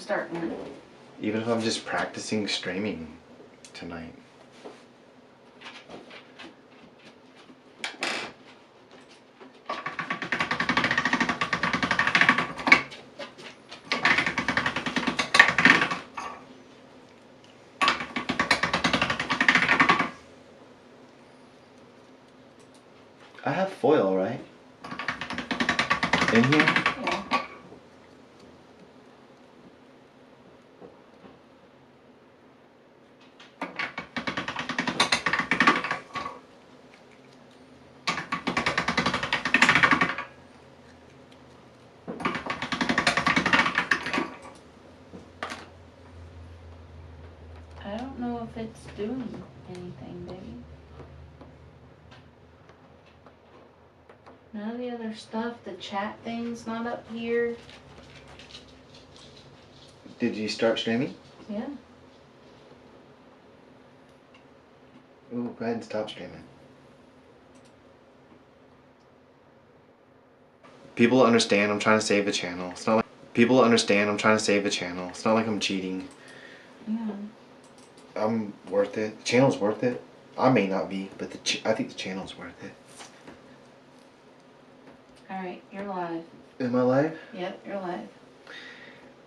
starting it. Even if I'm just practicing streaming tonight. I have foil, right? In here? Yeah. I don't know if it's doing anything, baby. None of the other stuff, the chat thing's not up here. Did you start streaming? Yeah. Ooh, go ahead and stop streaming. People understand I'm trying to save the channel. It's not like people understand I'm trying to save the channel. It's not like I'm cheating. Yeah. I'm worth it. The channel's worth it. I may not be, but I think the channel's worth it. Alright, you're live. Am I live? Yep, you're live.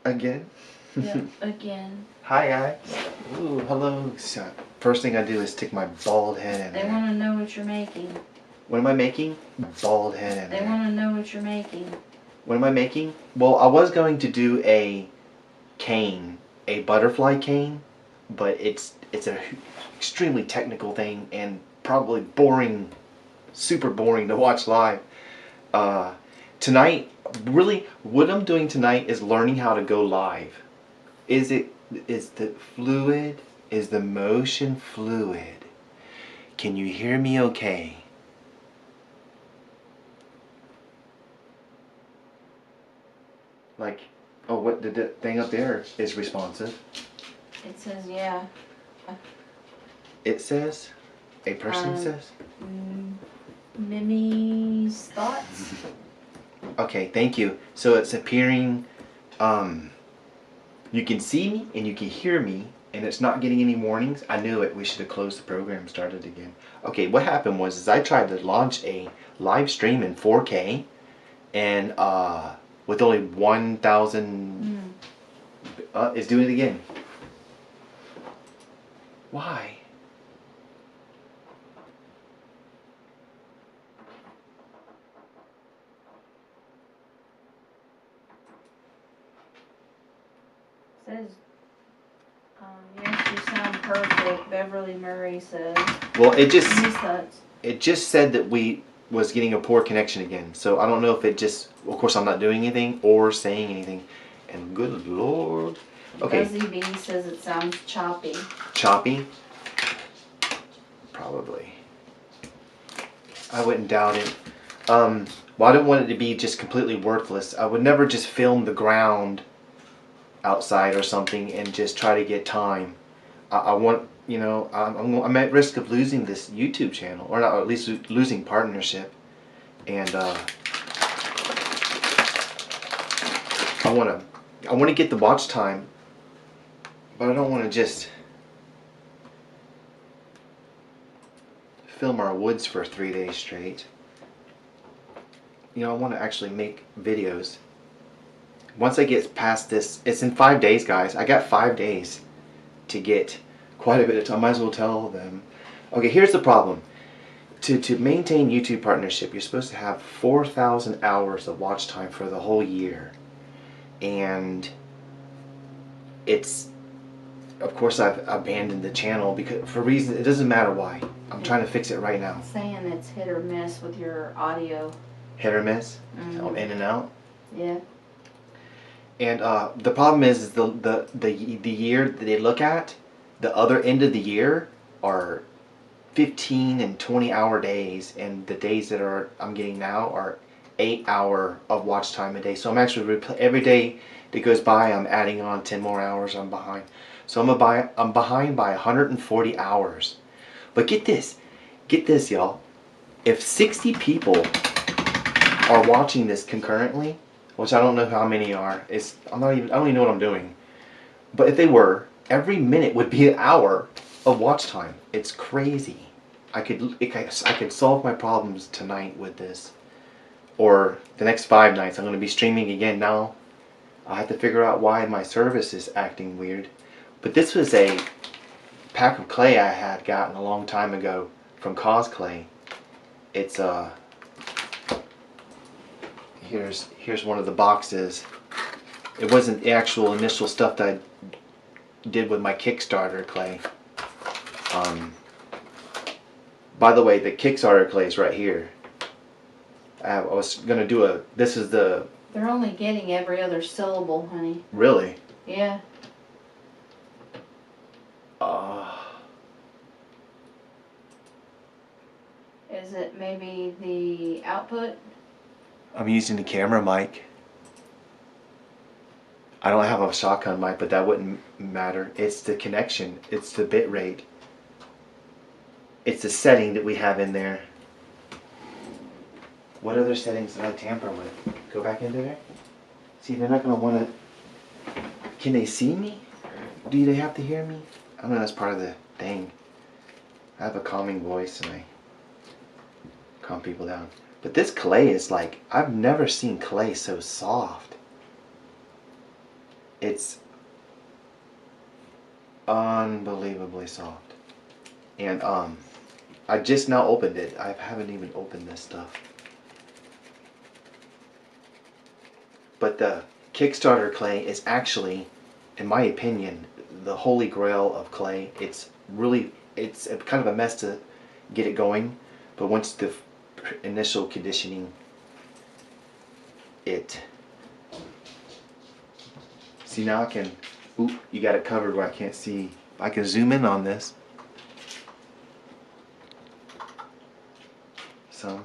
Again? Yep, again. Hi guys. Ooh, hello. So, first thing I do is stick my bald head in They there. want to know what you're making. What am I making? Bald head in They there. want to know what you're making. What am I making? Well, I was going to do a cane, a butterfly cane, but it's a extremely technical thing and probably boring, super boring to watch live. Tonight, really, what I'm doing tonight is learning how to go live. Is the fluid? Is the motion fluid? Can you hear me okay? Like, oh, what the thing up there is responsive. It says, yeah. It says? A person says? Mimi's thoughts? Okay, thank you. So it's appearing, you can see me and you can hear me and it's not getting any warnings. I knew it. We should have closed the program and started again. Okay, what happened was I tried to launch a live stream in 4K and with only 1,000... it's doing it again. Why? Says, yes, you sound perfect, Beverly Murray says. Well, it just said that we was getting a poor connection again. So I don't know if it just, of course I'm not doing anything or saying anything. And good Lord. Okay. Buzzy B says it sounds choppy. Choppy? Probably. I wouldn't doubt it. Well, I don't want it to be just completely worthless. I would never just film the ground outside or something and just try to get time. I want, you know, I'm at risk of losing this YouTube channel, or not, at least losing partnership. And I want to get the watch time, but I don't want to just film our woods for 3 days straight. You know, I want to actually make videos. Once I get past this, it's in 5 days, guys. I got 5 days to get quite a bit of time. I might as well tell them. Okay, here's the problem. To maintain YouTube partnership, you're supposed to have 4,000 hours of watch time for the whole year. And it's, of course, I've abandoned the channel because for reasons, it doesn't matter why. I'm trying to fix it right now. It's saying it's hit or miss with your audio. Hit or miss? In and out? Yeah. And the problem is the year that they look at, the other end of the year are 15 and 20 hour days, and the days that I'm getting now are 8 hour of watch time a day. So I'm actually every day that goes by, I'm adding on 10 more hours. I'm behind. So I'm behind by 140 hours. But get this, y'all. If 60 people are watching this concurrently, which I don't know how many are. I don't even know what I'm doing. But if they were, every minute would be an hour of watch time. It's crazy. I could solve my problems tonight with this, or the next 5 nights. I'm going to be streaming again now. I have to figure out why my service is acting weird. But this was a pack of clay I had gotten a long time ago from Cause Clay. It's here's one of the boxes. It wasn't the actual initial stuff that I did with my Kickstarter clay. By the way, the Kickstarter clay is right here. I was gonna do a. This is the. They're only getting every other syllable, honey. Really? Yeah. Is it maybe the output? I'm using the camera mic. I don't have a shotgun mic, but that wouldn't matter. It's the connection. It's the bit rate. It's the setting that we have in there. What other settings did I tamper with? Go back into there? See, they're not going to want to... Can they see me? Do they have to hear me? I don't know, that's part of the thing. I have a calming voice and I calm people down. But this clay is like, I've never seen clay so soft. It's unbelievably soft. And I just now opened it. I haven't even opened this stuff. But the Kickstarter clay is actually, in my opinion, the holy grail of clay. It's kind of a mess to get it going, but once the initial conditioning, see now I can, oop, you got it covered where I can't see. I can zoom in on this. Some.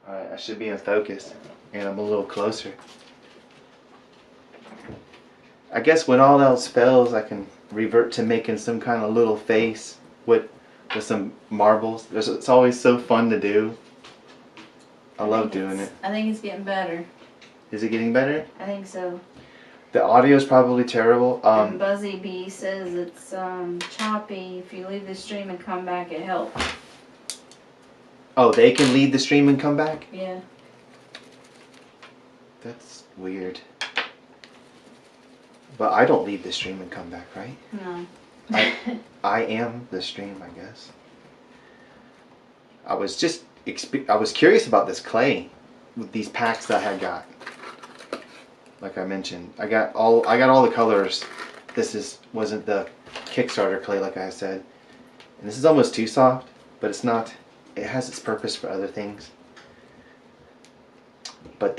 Alright, I should be in focus, and I'm a little closer. I guess when all else fails, I can revert to making some kind of little face with some marbles. It's always so fun to do. I love doing it. I think it's getting better. Is it getting better? I think so. The audio is probably terrible. And Buzzy Bee says it's choppy. If you leave the stream and come back, it helps. Oh, they can leave the stream and come back? Yeah. That's weird. But I don't leave the stream and come back, right? No. I am the stream, I guess. I was curious about this clay with these packs that I had got. Like I mentioned, I got all the colors. This wasn't the Kickstarter clay, like I said. And this is almost too soft, but it's not. It has its purpose for other things. But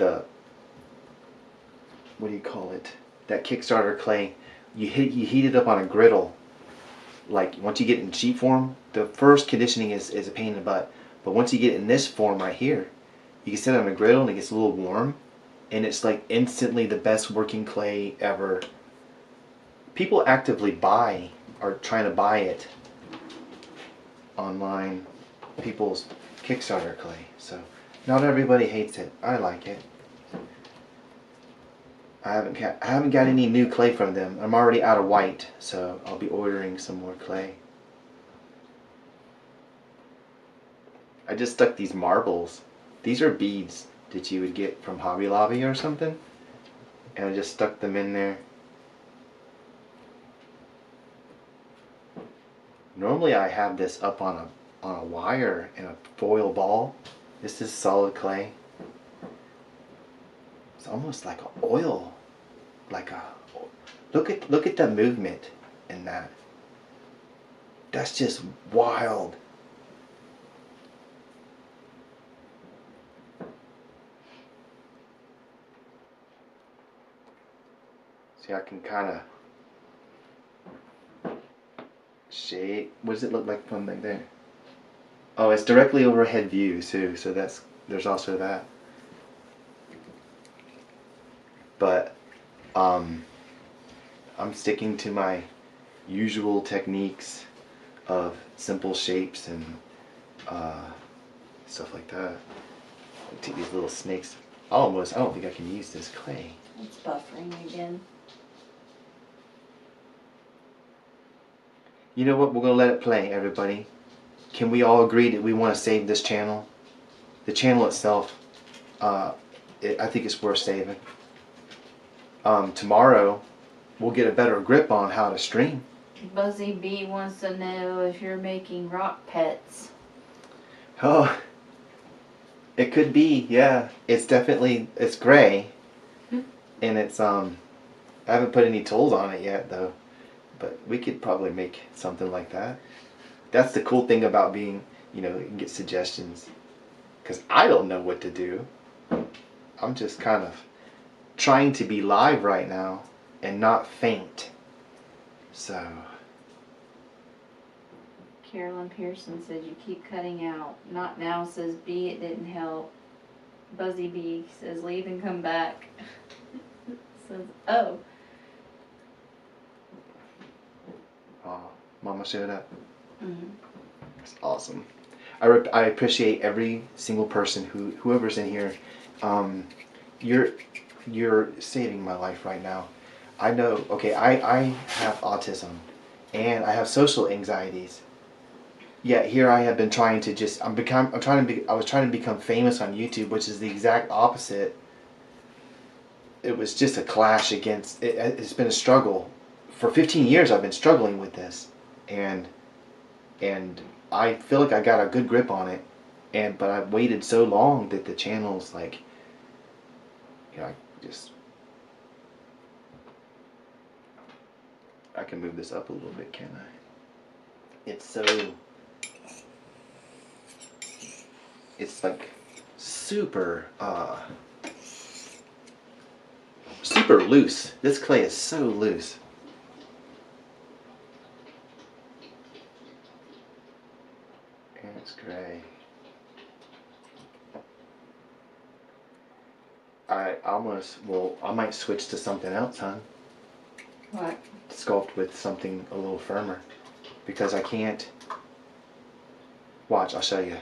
what do you call it? That Kickstarter clay, you heat it up on a griddle. Like once you get it in sheet form, the first conditioning is a pain in the butt. But once you get it in this form right here, you can set it on a griddle and it gets a little warm, and it's like instantly the best working clay ever. People actively are trying to buy it online. People's Kickstarter clay. So not everybody hates it. I like it. I haven't got any new clay from them. I'm already out of white, so I'll be ordering some more clay. I just stuck these marbles. These are beads that you would get from Hobby Lobby or something, and I just stuck them in there. Normally I have this up on a wire in a foil ball. This is solid clay. It's almost like an oil, look at the movement in that. That's just wild. See, I can kind of shade. What does it look like from like there? Oh, it's directly overhead view too, so there's also that. But I'm sticking to my usual techniques of simple shapes and stuff like that. I'll take these little snakes. I don't think I can use this clay. It's buffering again. You know what? We're going to let it play, everybody. Can we all agree that we want to save this channel? The channel itself, I think it's worth saving. Tomorrow, we'll get a better grip on how to stream. Buzzy B wants to know if you're making rock pets. Oh, it could be, yeah. It's gray. And it's, I haven't put any tools on it yet, though. But we could probably make something like that. That's the cool thing about being, you know, you can get suggestions. Because I don't know what to do. I'm just kind of trying to be live right now and not faint. So. Carolyn Pearson said you keep cutting out. Not now says B, it didn't help. Buzzy B says leave and come back. Says, oh. Oh, Mama showed up. Mm-hmm. That's awesome. I appreciate every single person whoever's in here. You're saving my life right now. I know. Okay, I have autism, and I have social anxieties. Yet here I have been trying to just I was trying to become famous on YouTube, which is the exact opposite. It was just a clash against it. It's been a struggle. For 15 years I've been struggling with this, and I feel like I got a good grip on it, but I've waited so long that the channel's like, you know, I can move this up a little bit, can't I? It's like super loose. This clay is so loose. And it's gray. I might switch to something else, huh? What? Sculpt with something a little firmer. Because I can't. Watch, I'll show you.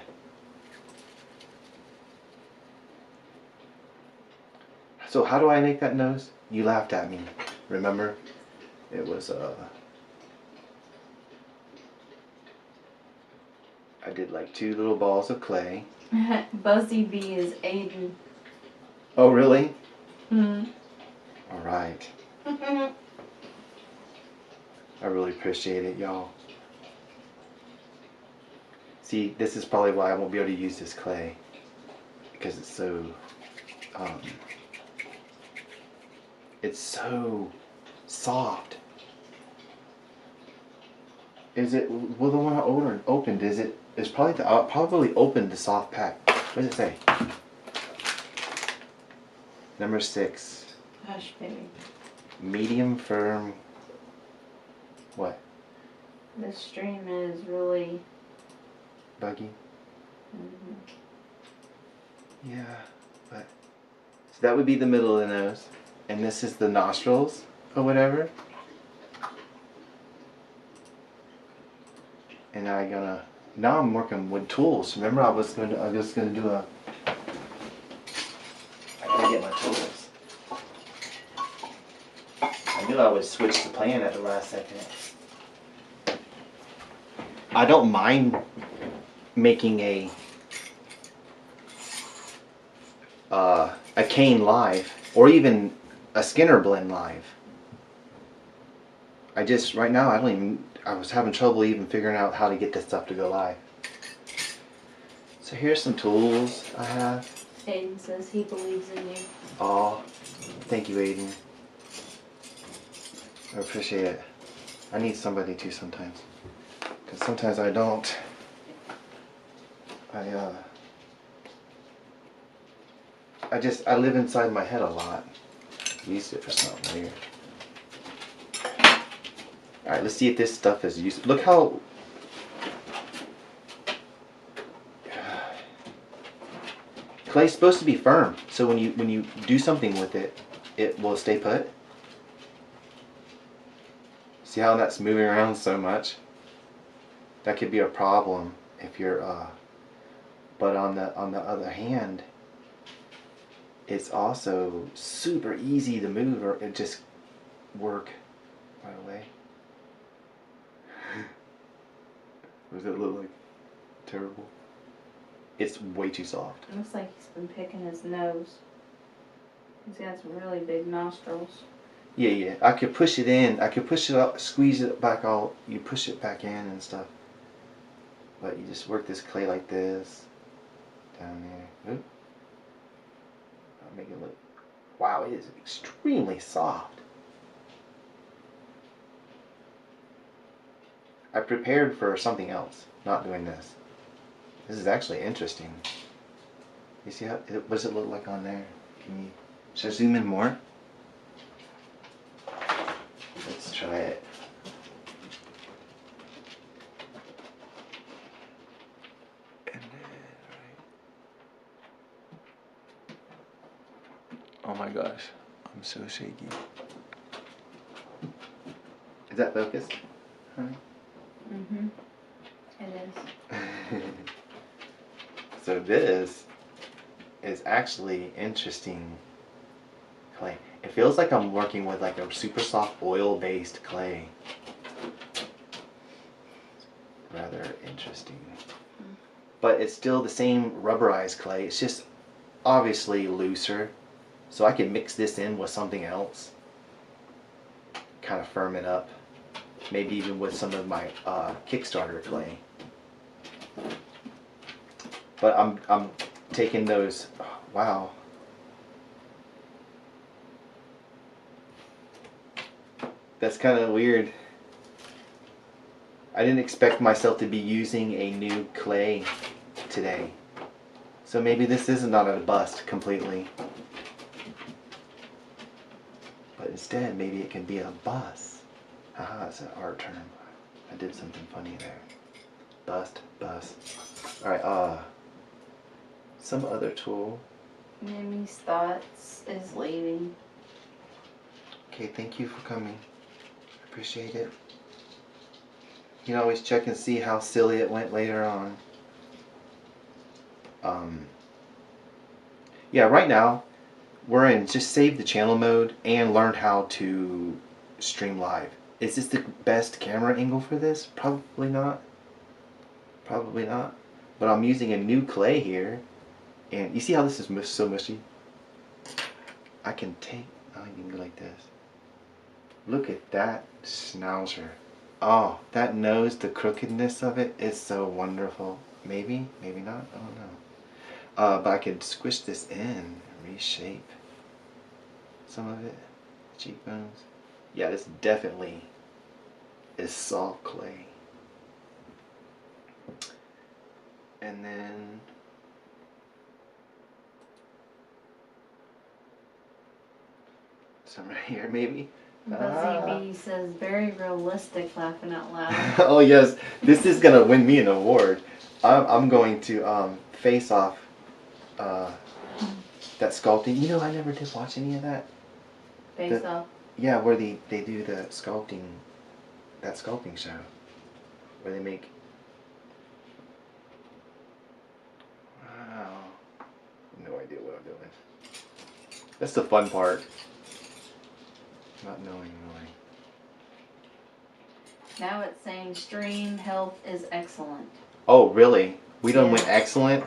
So how do I make that nose? You laughed at me. Remember? It was I did like 2 little balls of clay. Buzzy B is Aiden. Oh really? Hmm. Alright. I really appreciate it, y'all. See, this is probably why I won't be able to use this clay. Because it's so soft. Is it, well, the one I opened, it's probably, I'll probably opened the soft pack. What does it say? Number 6. Hush, baby. Medium firm. What? This stream is really Buggy? Mm-hmm. Yeah, but so that would be the middle of the nose, and this is the nostrils or whatever. And now I'm working with tools. Remember, I was gonna do a. I gotta get my tools. I knew I would switch the plan at the last second. I don't mind making a cane live, or even a Skinner blend live. Right now I was having trouble even figuring out how to get this stuff to go live. So here's some tools I have. Aiden says he believes in you. Aw, thank you, Aiden. I appreciate it. I need somebody to sometimes, because sometimes I don't. I live inside my head a lot. Used it for something weird. Alright, let's see if this stuff is used. Look how... Clay's supposed to be firm, so when you do something with it, it will stay put. See how that's moving around so much? That could be a problem if you're but on the other hand, it's also super easy to move or it just work right away. Does it look like terrible? It's way too soft. It looks like he's been picking his nose. He's got some really big nostrils. Yeah. I could push it in. I could push it up, squeeze it back out. You push it back in and stuff. But you just work this clay like this. Down there. Oop. I'll make it look. Wow, it is extremely soft. I prepared for something else, not doing this. This is actually interesting. You see how, what does it look like on there? Should I zoom in more? Let's try it. And then, right. Oh my gosh, I'm so shaky. Is that focused? Honey? Mm-hmm. It is. So this is actually interesting clay. It feels like I'm working with like a super soft oil-based clay. Rather interesting. But it's still the same rubberized clay. It's just obviously looser. So I can mix this in with something else. Kind of firm it up. Maybe even with some of my Kickstarter clay. But I'm taking those. Wow. That's kind of weird. I didn't expect myself to be using a new clay today. So maybe this is not a bust completely. But instead, maybe it can be a bust. Haha, it's an art term. I did something funny there. Bust. Alright, some other tool. Mimmy's Thoughts is leaving. Okay, thank you for coming. Appreciate it. You can always check and see how silly it went later on. Yeah, right now we're in just save the channel mode and learn how to stream live. Is this the best camera angle for this? Probably not. Probably not. But I'm using a new clay here. And you see how this is so mushy? I can go like this. Look at that schnauzer. Oh, that nose, the crookedness of it is so wonderful. Maybe, maybe not, I don't know. But I could squish this in, reshape some of it. Cheekbones. Yeah, this definitely is soft clay. And then some right here, maybe. Buzzy B says very realistic, laughing out loud. Oh yes, this is gonna win me an award. I'm going to face off that sculpting. You know, I never did watch any of that. Face off. Yeah, where they do the sculpting, that sculpting show, where they make. Wow, no idea what I'm doing. That's the fun part. Not knowing really. Now it's saying stream health is excellent. Oh really? We done went Yes. excellent.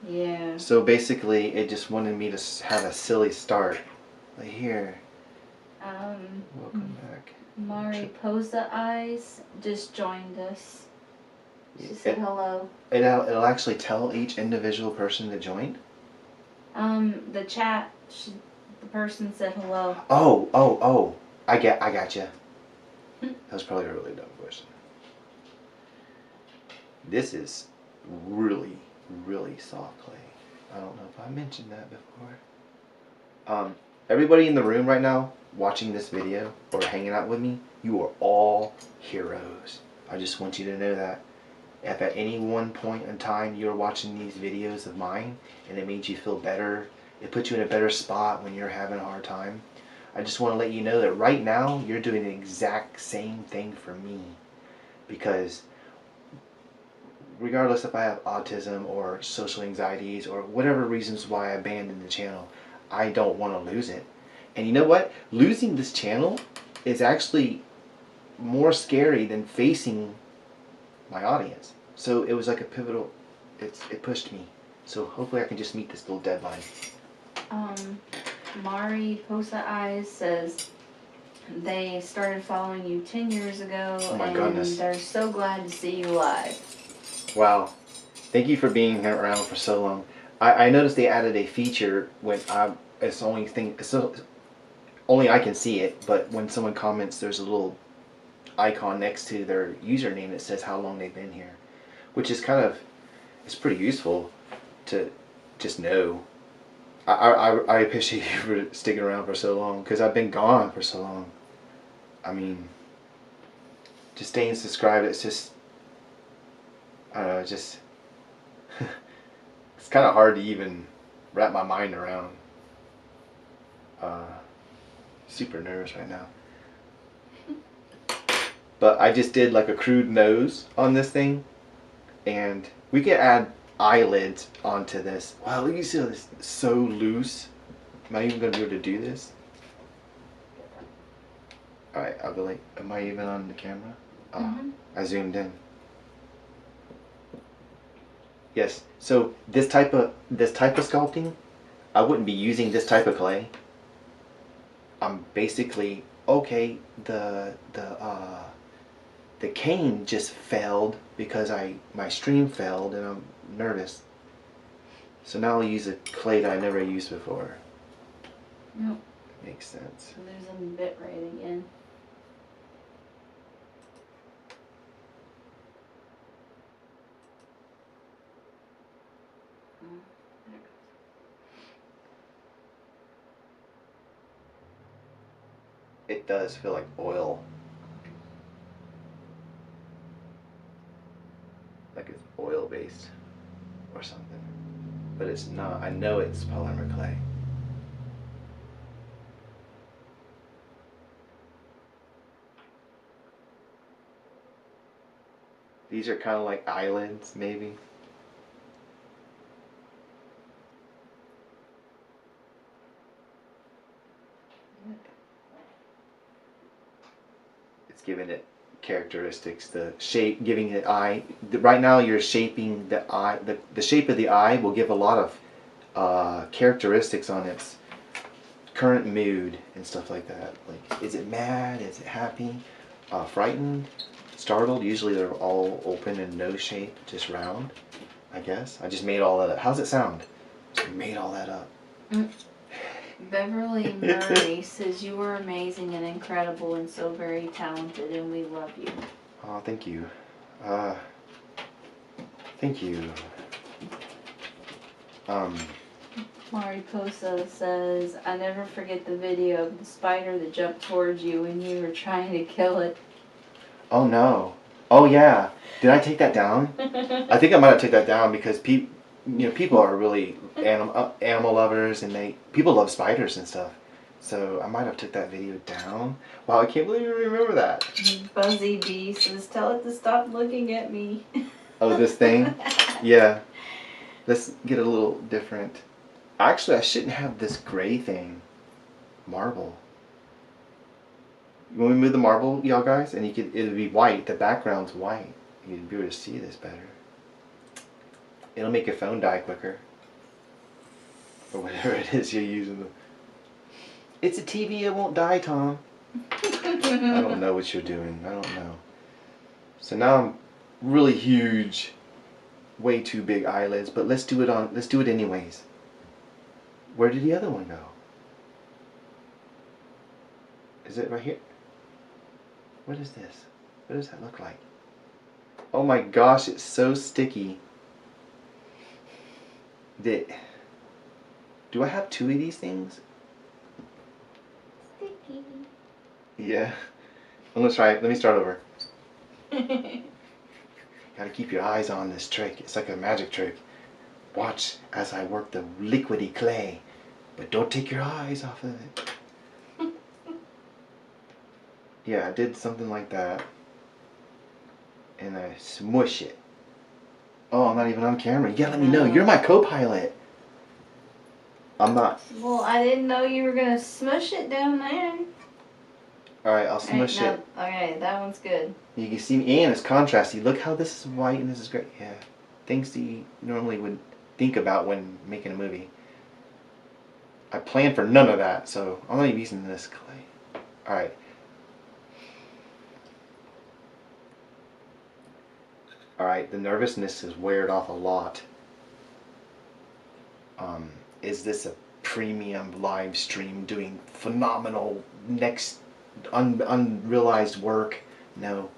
Yeah. So basically, it just wanted me to have a silly start. Like here. Welcome back. Mariposa Eyes just joined us. She said hello. It'll actually tell each individual person that joined? The chat, the person said hello. Oh. I gotcha. That was probably a really dumb question. This is really, really soft clay. I don't know if I mentioned that before. Everybody in the room right now watching this video or hanging out with me, you are all heroes. I just want you to know that. If at any one point in time you're watching these videos of mine and it made you feel better, it puts you in a better spot when you're having a hard time, I just want to let you know that right now you're doing the exact same thing for me. Because regardless if I have autism or social anxieties or whatever reasons why I abandoned the channel, I don't want to lose it. And you know what? Losing this channel is actually more scary than facing my audience. So it was like a pivotal, it pushed me. So hopefully I can just meet this little deadline. Mari Posa Eyes says they started following you 10 years ago, Oh my and goodness. they're so glad to see you live. Wow. Thank you for being around for so long. I noticed they added a feature when it's only thing, so only I can see it, but when someone comments, there's a little icon next to their username that says how long they've been here, which is kind of, it's pretty useful to just know. I appreciate you for sticking around for so long, because I've been gone for so long. I mean, just staying subscribed, it's just, I don't know, just, it's kind of hard to even wrap my mind around. Super nervous right now. But I just did like a crude nose on this thing, and we can add eyelids onto this. Wow, look, you see how this is so loose. Am I even going to be able to do this? Alright, I'll be like, am I even on the camera? I zoomed in. Yes, so this type of sculpting, I wouldn't be using this type of clay. I'm basically, okay, the cane just failed because my stream failed and I'm nervous. So now I'll use a clay that I never used before. Yep. Makes sense. So there's a bit right again. It does feel like oil. Like it's oil based or something. But it's not. I know it's polymer clay. These are kind of like eyelids, maybe. It's giving it characteristics, the shape, giving it eye. Right now you're shaping the eye. The shape of the eye will give a lot of characteristics on its current mood and stuff like that. Like, is it mad? Is it happy? Frightened? Startled? Usually they're all open and no shape, just round, I guess. I just made all that up. How's it sound? Just made all that up. Beverly Murray says you are amazing and incredible and so very talented, and we love you. Oh, thank you. Thank you. Mariposa says, I never forget the video of the spider that jumped towards you when you were trying to kill it. Oh no. Oh yeah. Did I take that down? I think I might have took that down because people are really animal lovers, and people love spiders and stuff. So I might have took that video down. Wow, I can't believe you remember that. Buzzy B says, tell it to stop looking at me. Oh, this thing? Yeah. Let's get a little different. Actually, I shouldn't have this gray thing. Marble. When we move the marble, y'all guys, and it'll be white. The background's white. You'd be able to see this better. It'll make your phone die quicker. Or whatever it is you're using. It's a TV, it won't die, Tom. I don't know what you're doing. I don't know. So now I'm really huge, way too big eyelids, but let's do it anyways. Where did the other one go? Is it right here? What is this? What does that look like? Oh my gosh, it's so sticky. Do I have two of these things? Sticky. Yeah. Let's try it. Let me start over. Gotta keep your eyes on this trick. It's like a magic trick. Watch as I work the liquidy clay, but don't take your eyes off of it. Yeah, I did something like that. And I smush it. Oh, I'm not even on camera. You gotta let me know. You're my co-pilot. I'm not. Well, I didn't know you were gonna smush it down there. Alright, I'll smush it. Okay, that one's good. You can see me, and it's contrasty. Look how this is white and this is great. Yeah. Things that you normally would think about when making a movie. I planned for none of that, so I'm not even using this clay. Alright. Alright, the nervousness has weared off a lot. Is this a premium live stream doing phenomenal next unrealized work? No.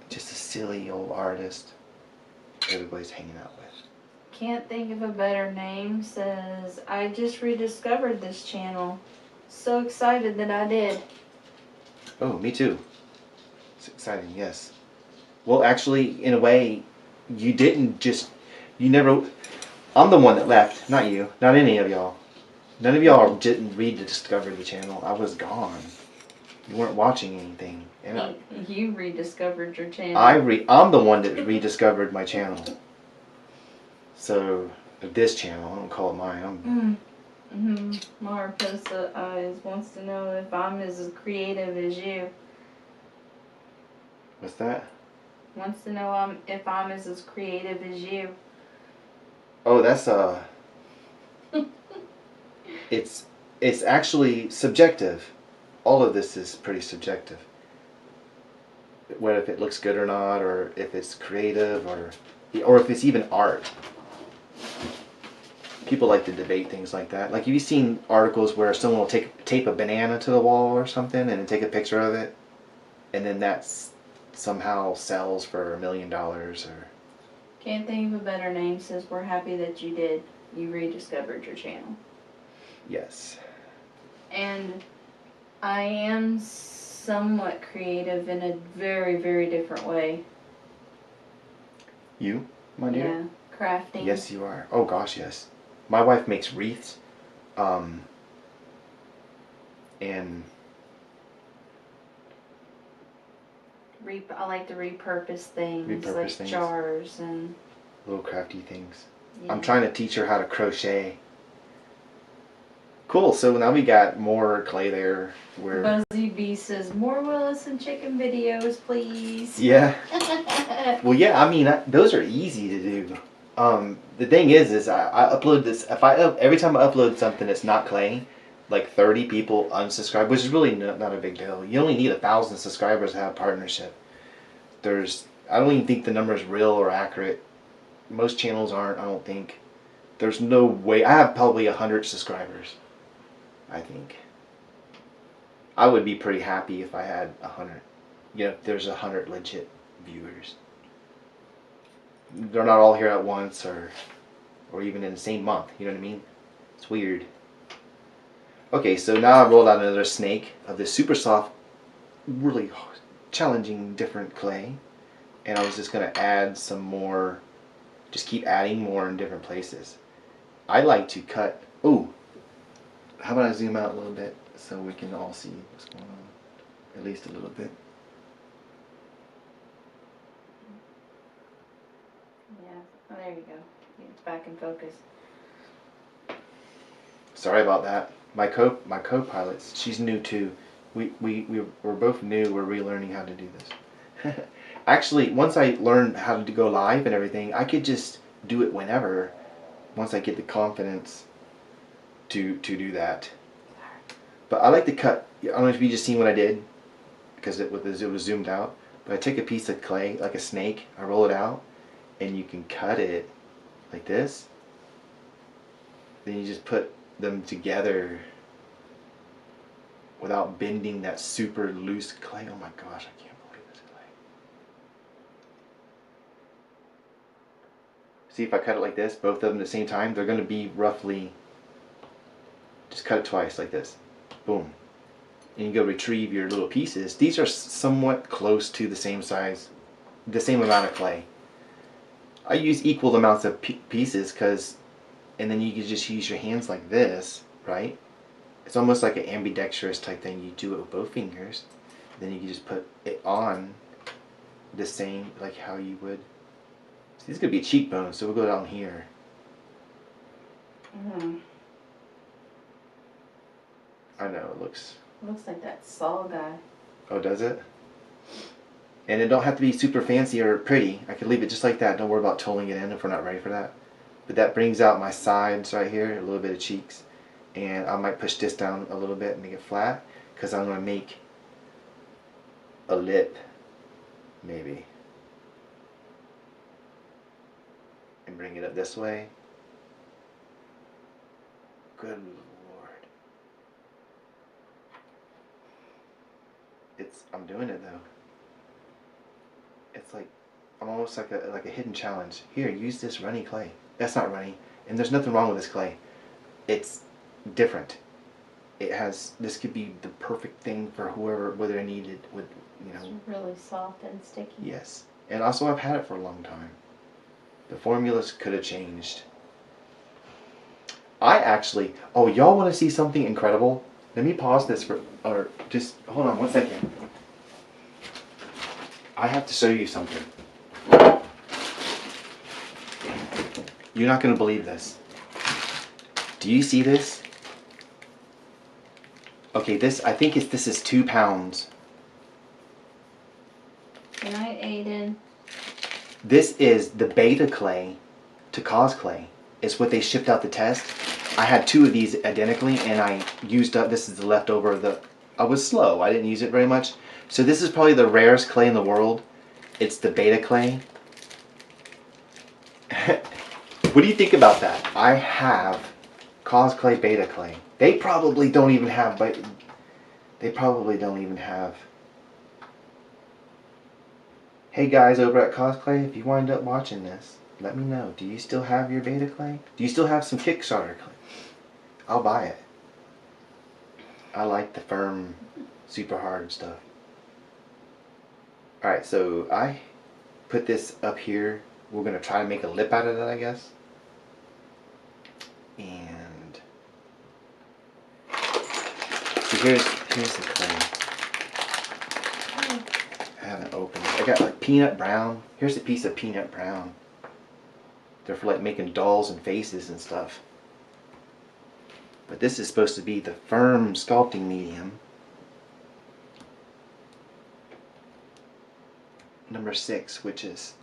Just a silly old artist everybody's hanging out with. Can't think of a better name. Says, I just rediscovered this channel. So excited that I did. Oh, me too. It's exciting, yes. Well, actually, in a way, you didn't just... You never... I'm the one that left, not you. Not any of y'all. None of y'all didn't rediscover the channel. I was gone. You weren't watching anything. And you rediscovered your channel. I'm the one that rediscovered my channel. So, this channel, I don't call it mine. Mariposa Eyes wants to know if I'm as creative as you. What's that? Wants to know if I'm as creative as you. Oh, that's it's actually subjective. All of this is pretty subjective. Whether if it looks good or not, or if it's creative, or if it's even art. People like to debate things like that. Like, have you seen articles where someone will tape a banana to the wall or something and then take a picture of it, and then that's somehow sells for $1 million or... Can't think of a better name. Says, we're happy that you did. You rediscovered your channel. Yes. And I am somewhat creative in a very, very different way. You, my dear? Yeah, crafting. Yes, you are. Oh gosh, yes. My wife makes wreaths, and I like to repurpose things, like jars and little crafty things. Yeah. I'm trying to teach her how to crochet. Cool. So now we got more clay there. Buzzy B says, more Willis and Chicken videos, please. Yeah. Well, yeah. I mean, those are easy to do. The thing is I upload this. Every time I upload something that's not clay, like 30 people unsubscribe, which is really not a big deal. You only need 1,000 subscribers to have a partnership. I don't even think the number is real or accurate. Most channels aren't, I don't think. There's no way. I have probably 100 subscribers, I think. I would be pretty happy if I had 100. You know, if there's 100 legit viewers. They're not all here at once or even in the same month, you know what I mean? It's weird. Okay, so now I've rolled out another snake of this super soft, really challenging different clay. And I was just going to add some more, just keep adding more in different places. I like to cut, how about I zoom out a little bit so we can all see what's going on, at least a little bit. Yeah, oh, there you go. It's back in focus. Sorry about that. My co-pilots, she's new too. We're both new. We're relearning how to do this. Actually, once I learn how to go live and everything, I could just do it whenever. Once I get the confidence to do that. But I like to cut. I don't know if you just seen what I did, because it was zoomed out. But I take a piece of clay, like a snake. I roll it out, and you can cut it like this. Then you just put them together without bending that super loose clay. Oh my gosh, I can't believe this clay. See, if I cut it like this, both of them at the same time, they're going to be roughly, just cut it twice like this. Boom. And you go retrieve your little pieces. These are somewhat close to the same size, the same amount of clay. I use equal amounts of pieces and then you can just use your hands like this, right? It's almost like an ambidextrous type thing. You do it with both fingers, then you can just put it on the same, like how you would. See, this is gonna be a cheekbone, so we'll go down here. I know it looks. Looks like that Saul guy. Oh, does it? And it don't have to be super fancy or pretty. I could leave it just like that. Don't worry about toning it in if we're not ready for that. But that brings out my sides right here, a little bit of cheeks. And I might push this down a little bit and make it flat, because I'm going to make a lip, maybe. And bring it up this way. Good Lord. I'm doing it though. It's like, I'm almost like a hidden challenge. Here, use this runny clay. That's not runny, and there's nothing wrong with this clay. It's different. It has, this could be the perfect thing for whoever, whether they need it with, you know. It's really soft and sticky. Yes, and also I've had it for a long time. The formulas could have changed. I actually, oh, y'all want to see something incredible? Let me pause this for, or just, hold on 1 second. I have to show you something. You're not going to believe this. Do you see this? Okay, this, I think this is 2 pounds. Good night, Aiden. This is the beta clay to cause clay. It's what they shipped out the test. I had 2 of these identically, and I used up, this is the leftover of the, I was slow. I didn't use it very much. So this is probably the rarest clay in the world. It's the beta clay. What do you think about that? I have cause clay, beta clay. They probably don't even have, but they probably don't even have. Hey guys over at Cause Clay, if you wind up watching this, let me know. Do you still have your beta clay? Do you still have some Kickstarter clay? I'll buy it. I like the firm, super hard stuff. Alright, so I put this up here. We're going to try to make a lip out of that, I guess. And so here's the clay. I haven't opened it. I got like peanut brown. Here's a piece of peanut brown. They're for like making dolls and faces and stuff. But this is supposed to be the firm sculpting medium. Number 6, which is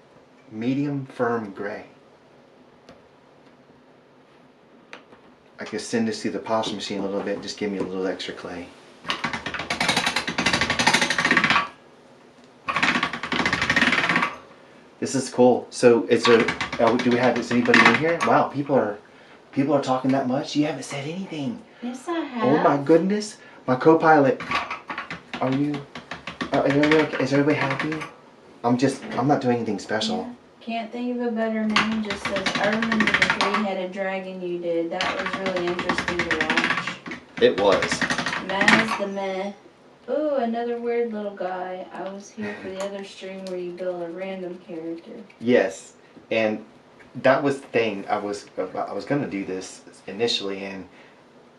medium firm gray. I could send this through the polish machine a little bit, just give me a little extra clay. This is cool. So is there, do we have, is anybody in here? Wow, people are talking that much? You haven't said anything. Yes, I have. Oh my goodness. My co-pilot, are you, is everybody happy? I'm not doing anything special. Yeah. Can't think of a better name. Just says, I remember the 3-headed dragon you did. That was really interesting to watch. It was. Maz the meh. Ooh, another weird little guy. I was here for the other stream where you build a random character. Yes, and that was the thing. I was gonna do this initially, and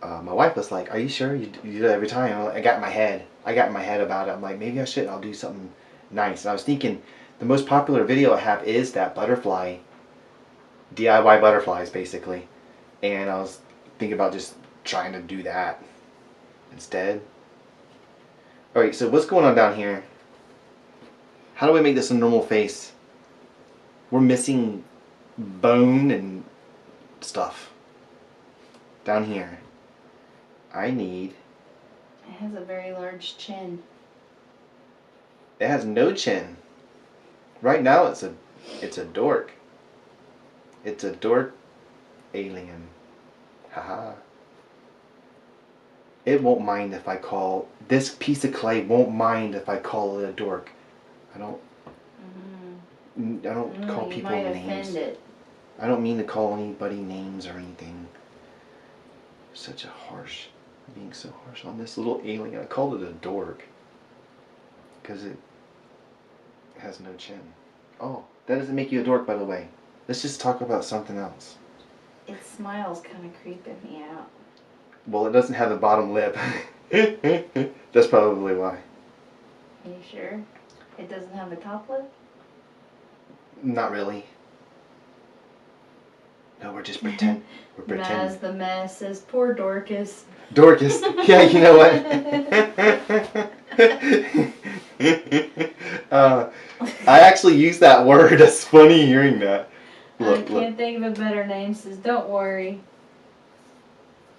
my wife was like, "Are you sure you do that every time?" I got in my head about it. I'm like, maybe I should. I'll do something nice. And I was thinking, the most popular video I have is that butterfly, DIY butterflies basically, and I was thinking about just trying to do that instead. Alright, so what's going on down here? How do I make this a normal face? We're missing bone and stuff down here. I need... It has a very large chin. It has no chin. Right now it's a dork. It's a dork alien. Haha. It won't mind if I call, this piece of clay won't mind if I call it a dork. I don't call people might names. offend it. I don't mean to call anybody names or anything. Such a harsh, being so harsh on this little alien. I called it a dork because it has no chin. Oh, that doesn't make you a dork, by the way. Let's just talk about something else. Its smile's kind of creeping me out. Well, it doesn't have a bottom lip. That's probably why. Are you sure? It doesn't have a top lip? Not really. No, we're just pretend. We're pretending. Maz the mess says, poor Dorcas. Dorcas. Yeah, you know what? I actually use that word. It's funny hearing that. I can't think of a better name. Says, don't worry.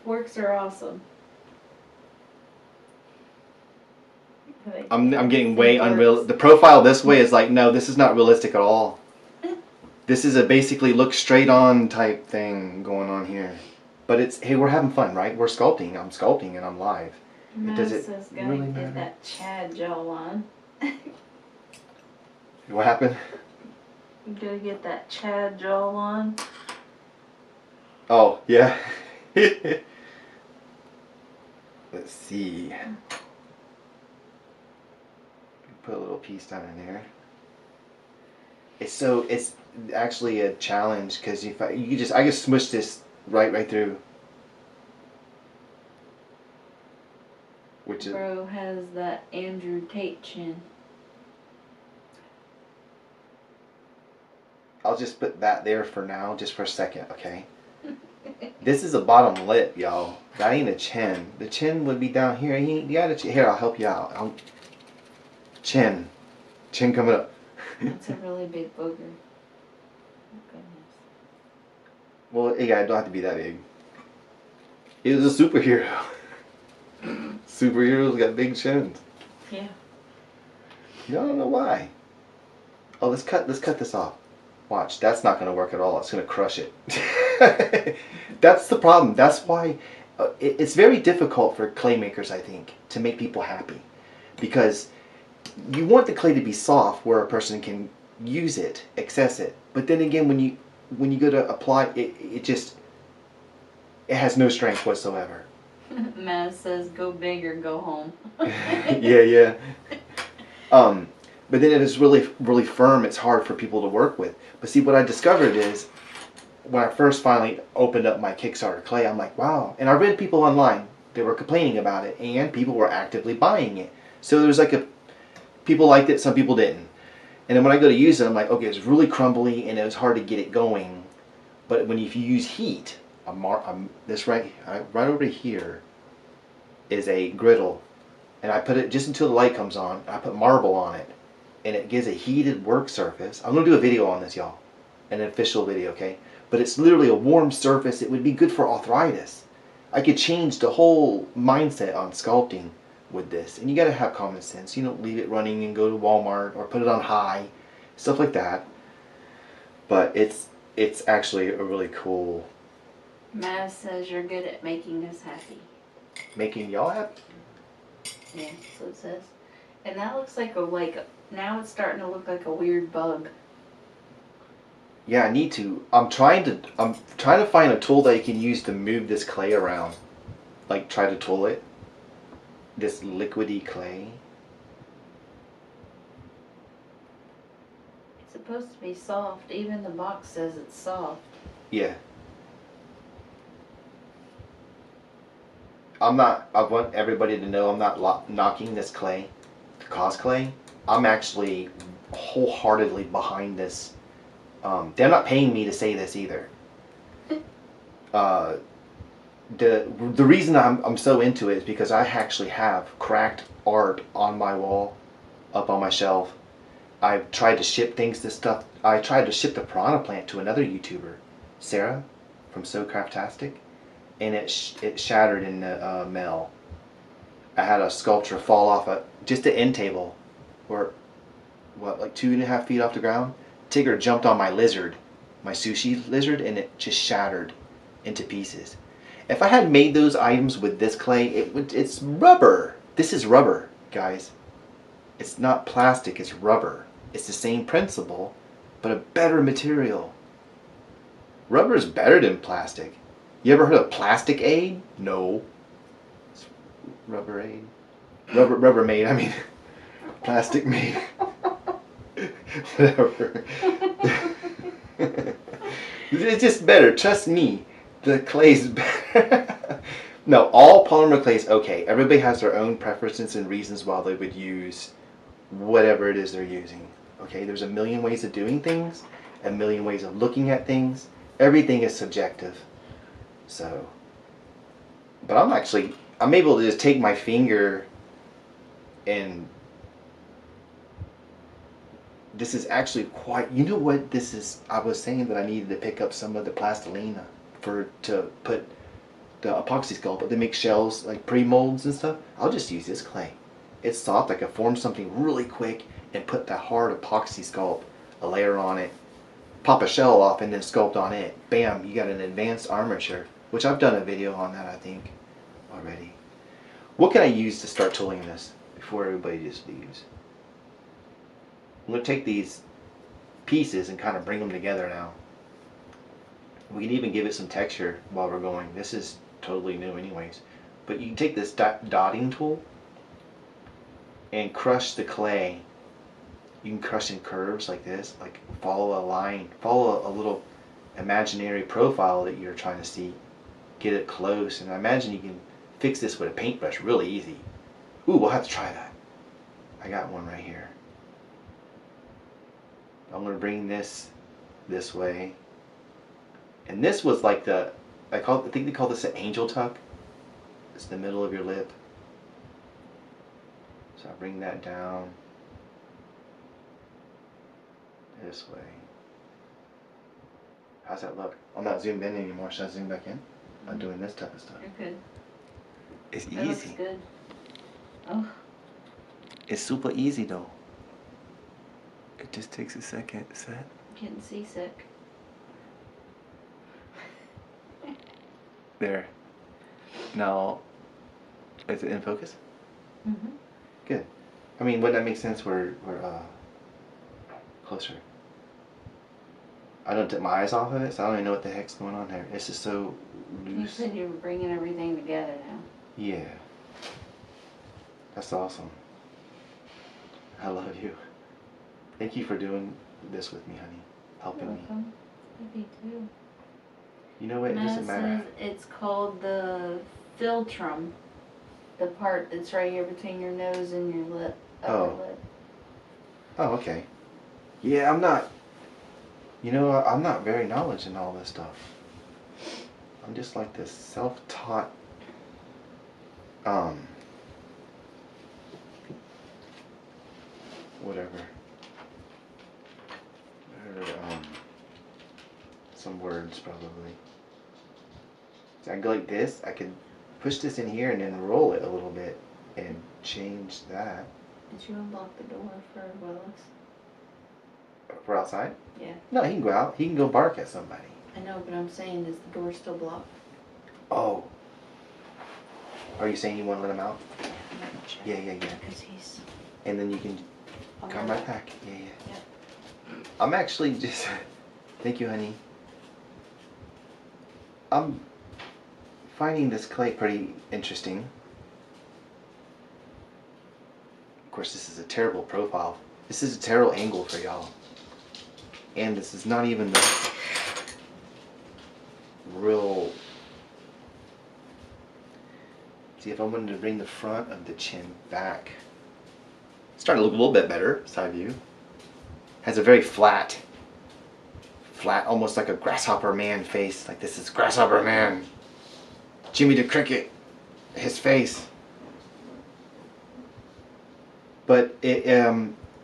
Forks are awesome. I'm getting way unreal. The profile this way is like, no, this is not realistic at all. This is a basically look straight on type thing going on here. But it's, hey, we're having fun, right? We're sculpting. I'm sculpting and I'm live. Does it says, gotta really get that Chad jawline. What happened? You gotta get that Chad jawline. Oh, yeah. Let's see. Put a little piece down in there. It's actually a challenge because if I just smush this right through. Which Bro has that Andrew Tate chin. I'll just put that there for now, just for a second, okay? This is a bottom lip, y'all. That ain't a chin. The chin would be down here. You got a chin. Here, I'll help you out. Chin coming up. That's a really big booger. Oh, goodness. Well, yeah, it don't have to be that big. He was a superhero. Superheroes got big chins. Yeah. I don't know why. Oh, let's cut this off. Watch, that's not going to work at all. It's going to crush it. That's the problem. That's why it's very difficult for clay makers, I think, to make people happy, because you want the clay to be soft where a person can use it, access it. But then again, when you go to apply it, it has no strength whatsoever. Maz says, go big or go home. Yeah. But then it is really, really firm. It's hard for people to work with. But see, what I discovered is when I first finally opened up my Kickstarter clay, I'm like, wow. And I read people online. They were complaining about it, and people were actively buying it. So there's like people liked it, some people didn't. And then when I go to use it, I'm like, okay, it's really crumbly, and it was hard to get it going. But if you use heat, this right over here is a griddle. And I put it just until the light comes on. I put marble on it. And it gives a heated work surface. I'm going to do a video on this, y'all. An official video, okay? But it's literally a warm surface. It would be good for arthritis. I could change the whole mindset on sculpting with this. And you got to have common sense. You don't leave it running and go to Walmart or put it on high. Stuff like that. But it's actually a really cool... Maz says you're good at making us happy. Making y'all happy? Yeah, that's what it says. And that looks like now it's starting to look like a weird bug. Yeah, I need to. I'm trying to find a tool that you can use to move this clay around. Like try to tool it. This liquidy clay. It's supposed to be soft. Even the box says it's soft. Yeah. I want everybody to know I'm not knocking this clay, the cause clay. I'm actually wholeheartedly behind this. They're not paying me to say this either. The reason I'm so into it is because I actually have cracked art on my wall, up on my shelf. I've tried to ship things to stuff. I tried to ship the piranha plant to another YouTuber, Sarah, from So Craftastic. And it shattered in the mail. I had a sculpture fall off just the end table, or like 2.5 feet off the ground. Tigger jumped on my lizard, my sushi lizard, and it just shattered into pieces. If I had made those items with this clay, it's rubber. This is rubber, guys. It's not plastic, it's rubber. It's the same principle, but a better material. Rubber is better than plastic. You ever heard of Plastic Aid? No. It's Rubber Aid. Rubber made, I mean. Plastic made. Whatever. It's just better. Trust me. The clay's better. No, all polymer clay is okay. Everybody has their own preferences and reasons why they would use whatever it is they're using. Okay, there's a million ways of doing things, a million ways of looking at things. Everything is subjective. So, but I'm able to just take my finger and this is actually quite, you know what this is, I was saying that I needed to pick up some of the plastilina to put the epoxy sculpt, but they make shells like pre-molds and stuff. I'll just use this clay. It's soft, I can form something really quick and put the hard epoxy sculpt, a layer on it, pop a shell off and then sculpt on it. Bam, you got an advanced armature, which I've done a video on that I think already. What can I use to start tooling this before everybody just leaves? I'm going to take these pieces and kind of bring them together now. We can even give it some texture while we're going. This is totally new anyways. But you can take this dotting tool and crush the clay. You can crush in curves like this, like follow a line, follow a little imaginary profile that you're trying to see. Get it close, and I imagine you can fix this with a paintbrush really easy. Ooh, we'll have to try that. I got one right here. I'm going to bring this way. And this was like I think they call this an angel tuck. It's the middle of your lip. So I bring that down this way. How's that look? I'm not zoomed in anymore. Should I zoom back in? I'm doing this type of stuff. You're good. It's That looks easy. good. Oh, It's super easy though. It just takes a second. Set. I'm getting seasick. There. Now, is it in focus? Mm-hmm. Good. I mean, wouldn't that make sense? We're closer. I don't take my eyes off of it, so I don't even know what the heck's going on there. It's just so You loose. said you were bringing everything together now. Yeah. That's awesome. I love you. Thank you for doing this with me, honey. Helping me. Welcome. Maybe too. You know what? It doesn't matter. It's called the philtrum. The part that's right here between your nose and your lip. Upper lip. Oh, okay. Yeah, I'm not. You know, I'm not very knowledgeable in all this stuff. I'm just like this self-taught. Whatever. Some words probably. So I can go like this. I can push this in here and then roll it a little bit and change that. Did you unlock the door for Willis? For outside? Yeah. No, he can go out. He can go bark at somebody. I know, but I'm saying, is the door still blocked? Oh. Are you saying you want to let him out? Yeah, I'm not sure. Yeah. Because he's... And then you can I'll come let right him. back. Yeah. Yep. I'm actually just... Thank you, honey. I'm finding this clay pretty interesting. Of course, this is a terrible profile. This is a terrible angle for y'all. And this is not even the real... See, if I wanted to bring the front of the chin back. It's starting to look a little bit better, side view. Has a very flat, almost like a grasshopper man face. Like this is Grasshopper Man. Jimmy the Cricket, his face. But it,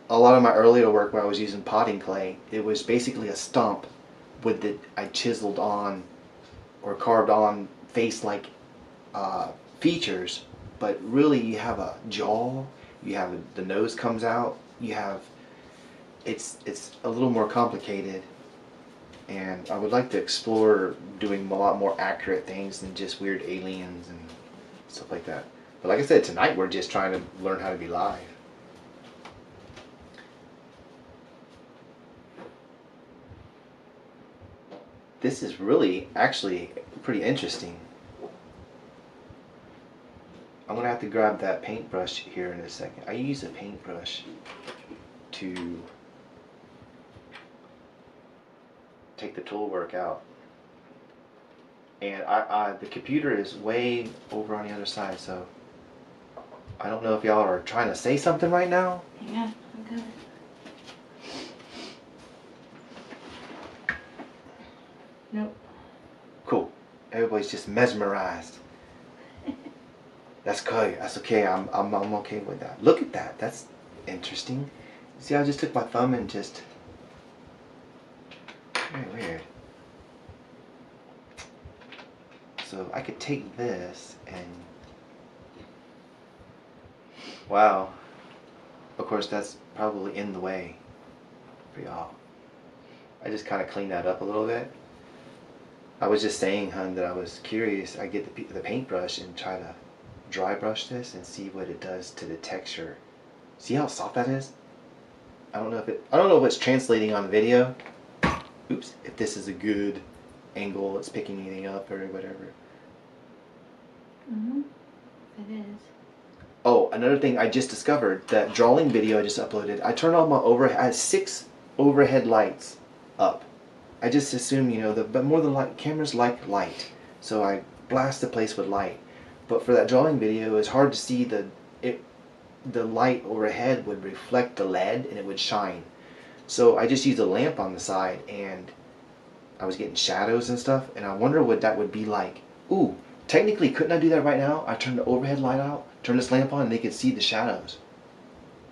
a lot of my earlier work where I was using potting clay, it was basically a stump with the I chiseled on or carved on face-like features. But really, you have a jaw. You have the nose comes out. You have it's a little more complicated. And I would like to explore doing a lot more accurate things than just weird aliens and stuff like that. But like I said, tonight we're just trying to learn how to be live. This is really, actually, pretty interesting. I'm going to have to grab that paintbrush here in a second. I use a paintbrush to take the tool work out. And the computer is way over on the other side, so I don't know if y'all are trying to say something right now. Hang on, I'm coming. Nope. Cool. Everybody's just mesmerized. That's okay. That's okay. I'm okay with that. Look at that. That's interesting. See, I just took my thumb and just very weird. So I could take this and wow. Of course, that's probably in the way for y'all. I just kind of cleaned that up a little bit. I was just saying, hun, that I was curious. I get the paintbrush and try to dry brush this and see what it does to the texture. See how soft that is? I don't know if it's translating on video. Oops, if this is a good angle, it's picking anything up or whatever. It is. Oh, another thing I just discovered, that drawing video I just uploaded, I turned on my overhead. I had 6 overhead lights up. I just assume, you know, but more than light, cameras like light, so I blast the place with light. But for that drawing video, it's hard to see the light overhead would reflect the lead and it would shine. So I just used a lamp on the side and I was getting shadows and stuff, and I wonder what that would be like. Ooh, technically, couldn't I do that right now? I turn the overhead light out, turn this lamp on, and they can see the shadows.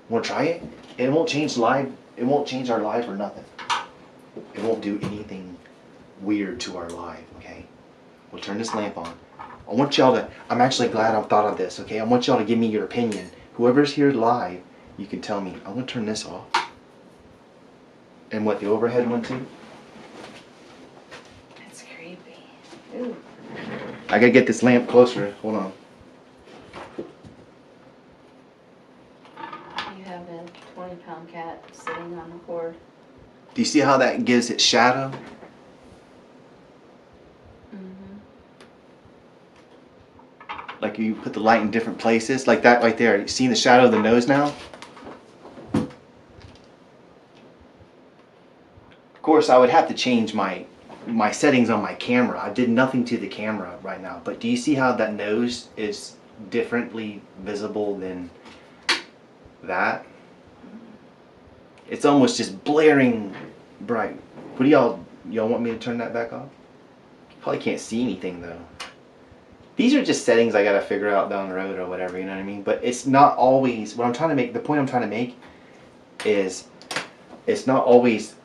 Want to try it? It won't change live. It won't change our live or nothing. It won't do anything weird to our live, okay? We'll turn this lamp on. I want y'all to, I'm actually glad I've thought of this, okay? I want y'all to give me your opinion. Whoever's here live, you can tell me. I'm going to turn this off. And what, the overhead one too? That's creepy. Ooh. I gotta get this lamp closer. Hold on. You have a 20-pound cat sitting on the cord. Do you see how that gives it shadow? Like you put the light in different places, like that right there. You see the shadow of the nose now? Of course, I would have to change my settings on my camera. I did nothing to the camera right now, but do you see how that nose is differently visible than that? It's almost just blaring bright. What do y'all want me to turn that back off? Probably can't see anything though. These are just settings I gotta figure out down the road or whatever, you know what I mean? But it's not always, what I'm trying to make, the point I'm trying to make is it's not always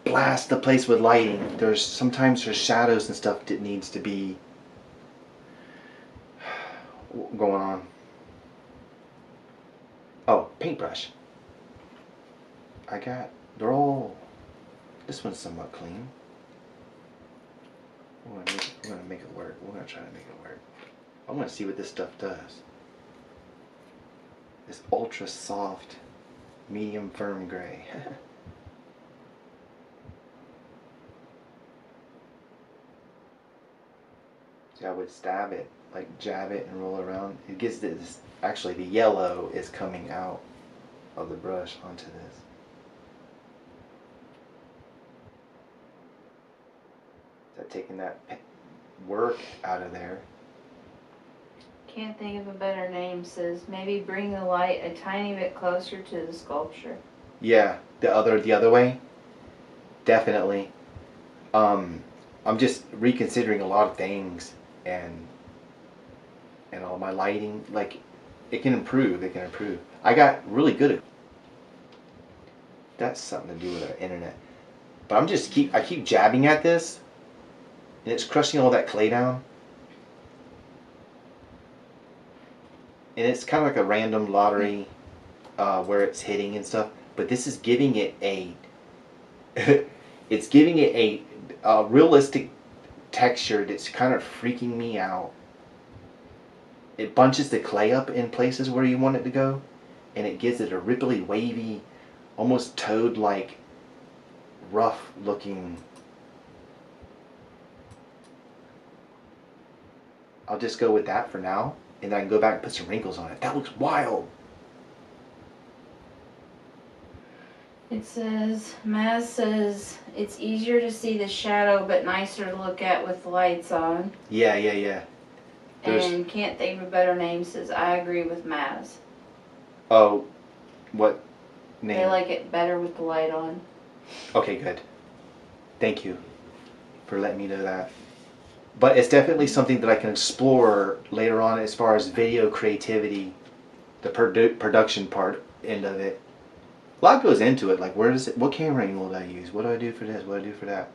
blast the place with lighting. Sometimes there's shadows and stuff that needs to be going on. Oh, paintbrush. They're all, this one's somewhat clean. We're gonna make it work. We're gonna try to make it work. I want to see what this stuff does. This ultra soft, medium firm gray. See, I would stab it, like jab it and roll around. It gives this, actually the yellow is coming out of the brush onto this. Is that taking that work out of there? Can't think of a better name. Says maybe bring the light a tiny bit closer to the sculpture. Yeah, the other way. Definitely. I'm just reconsidering a lot of things and all my lighting. Like, it can improve. It can improve. I got really good at. That's something to do with the internet. But I keep jabbing at this, and it's crushing all that clay down. And it's kind of like a random lottery where it's hitting and stuff. But this is giving it it's giving it a realistic texture that's kind of freaking me out. It bunches the clay up in places where you want it to go, and it gives it a ripply, wavy, almost toad-like, rough-looking. I'll just go with that for now, and then I can go back and put some wrinkles on it. That looks wild. It says, Maz says, it's easier to see the shadow but nicer to look at with the lights on. Yeah, yeah, yeah. There's, And Can't Think of a Better Name says, I agree with Maz. oh, what name? They like it better with the light on. Okay, good. Thank you for letting me know that. But it's definitely something that I can explore later on as far as video creativity, the production part end of it. A lot goes into it. Like, where does it? What camera angle do I use? What do I do for this? What do I do for that?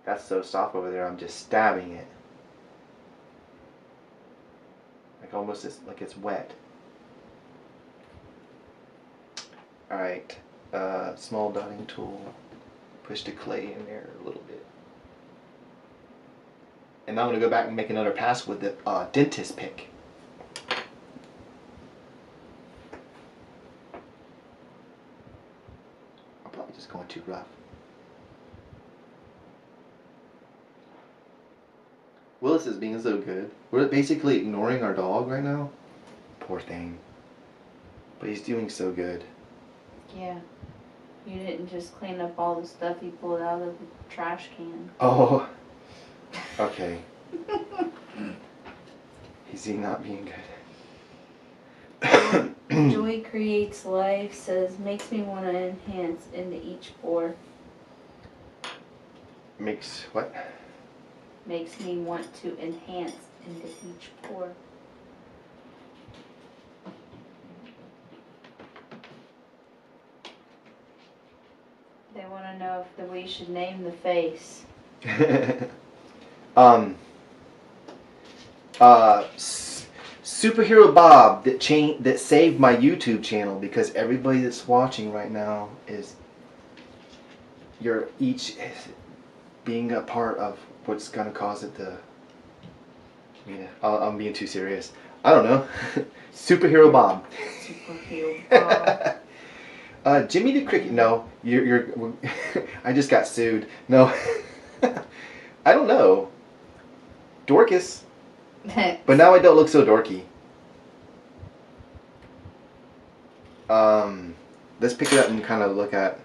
That's so soft over there. I'm just stabbing it. Like almost like it's wet. All right. Small dotting tool. Push the clay in there a little bit. And now I'm gonna go back and make another pass with the dentist pick. I'm probably just going too rough. Willis is being so good. We're basically ignoring our dog right now. Poor thing. But he's doing so good. Yeah. You didn't just clean up all the stuff you pulled out of the trash can. Oh. Okay. Is he not being good? Joy Creates Life says, makes me want to enhance into each pore. Makes what? Makes me want to enhance into each pore. They want to know if we should name the face. Superhero Bob that saved my YouTube channel, because everybody that's watching right now is you're each being a part of what's gonna cause it to. Yeah, I'm being too serious. I don't know. Superhero Bob. Superhero Bob. Jimmy the Cricket. No, you're. I just got sued. No, I don't know. Dorcas. But now I don't look so dorky. Let's pick it up and kind of look at.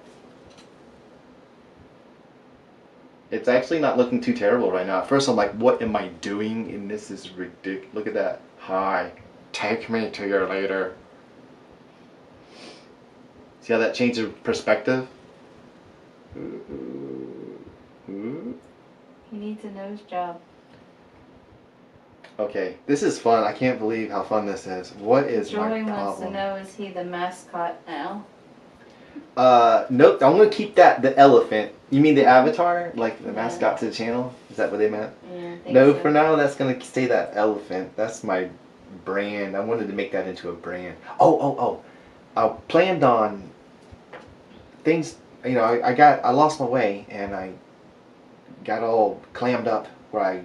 It's actually not looking too terrible right now. At first I'm like, what am I doing? And this is ridiculous. Look at that. Hi. Take me to your later. See how that changes perspective? He needs a nose job. Okay, this is fun. I can't believe how fun this is. What is my Joy problem? wants to know, is he the mascot now? Nope. I'm gonna keep that the elephant. You mean the avatar, like the mascot to the channel? Is that what they meant? Yeah, I think No, so. for now that's gonna stay that elephant. That's my brand. I wanted to make that into a brand. Oh. I planned on things. You know, I lost my way and I got all clammed up where I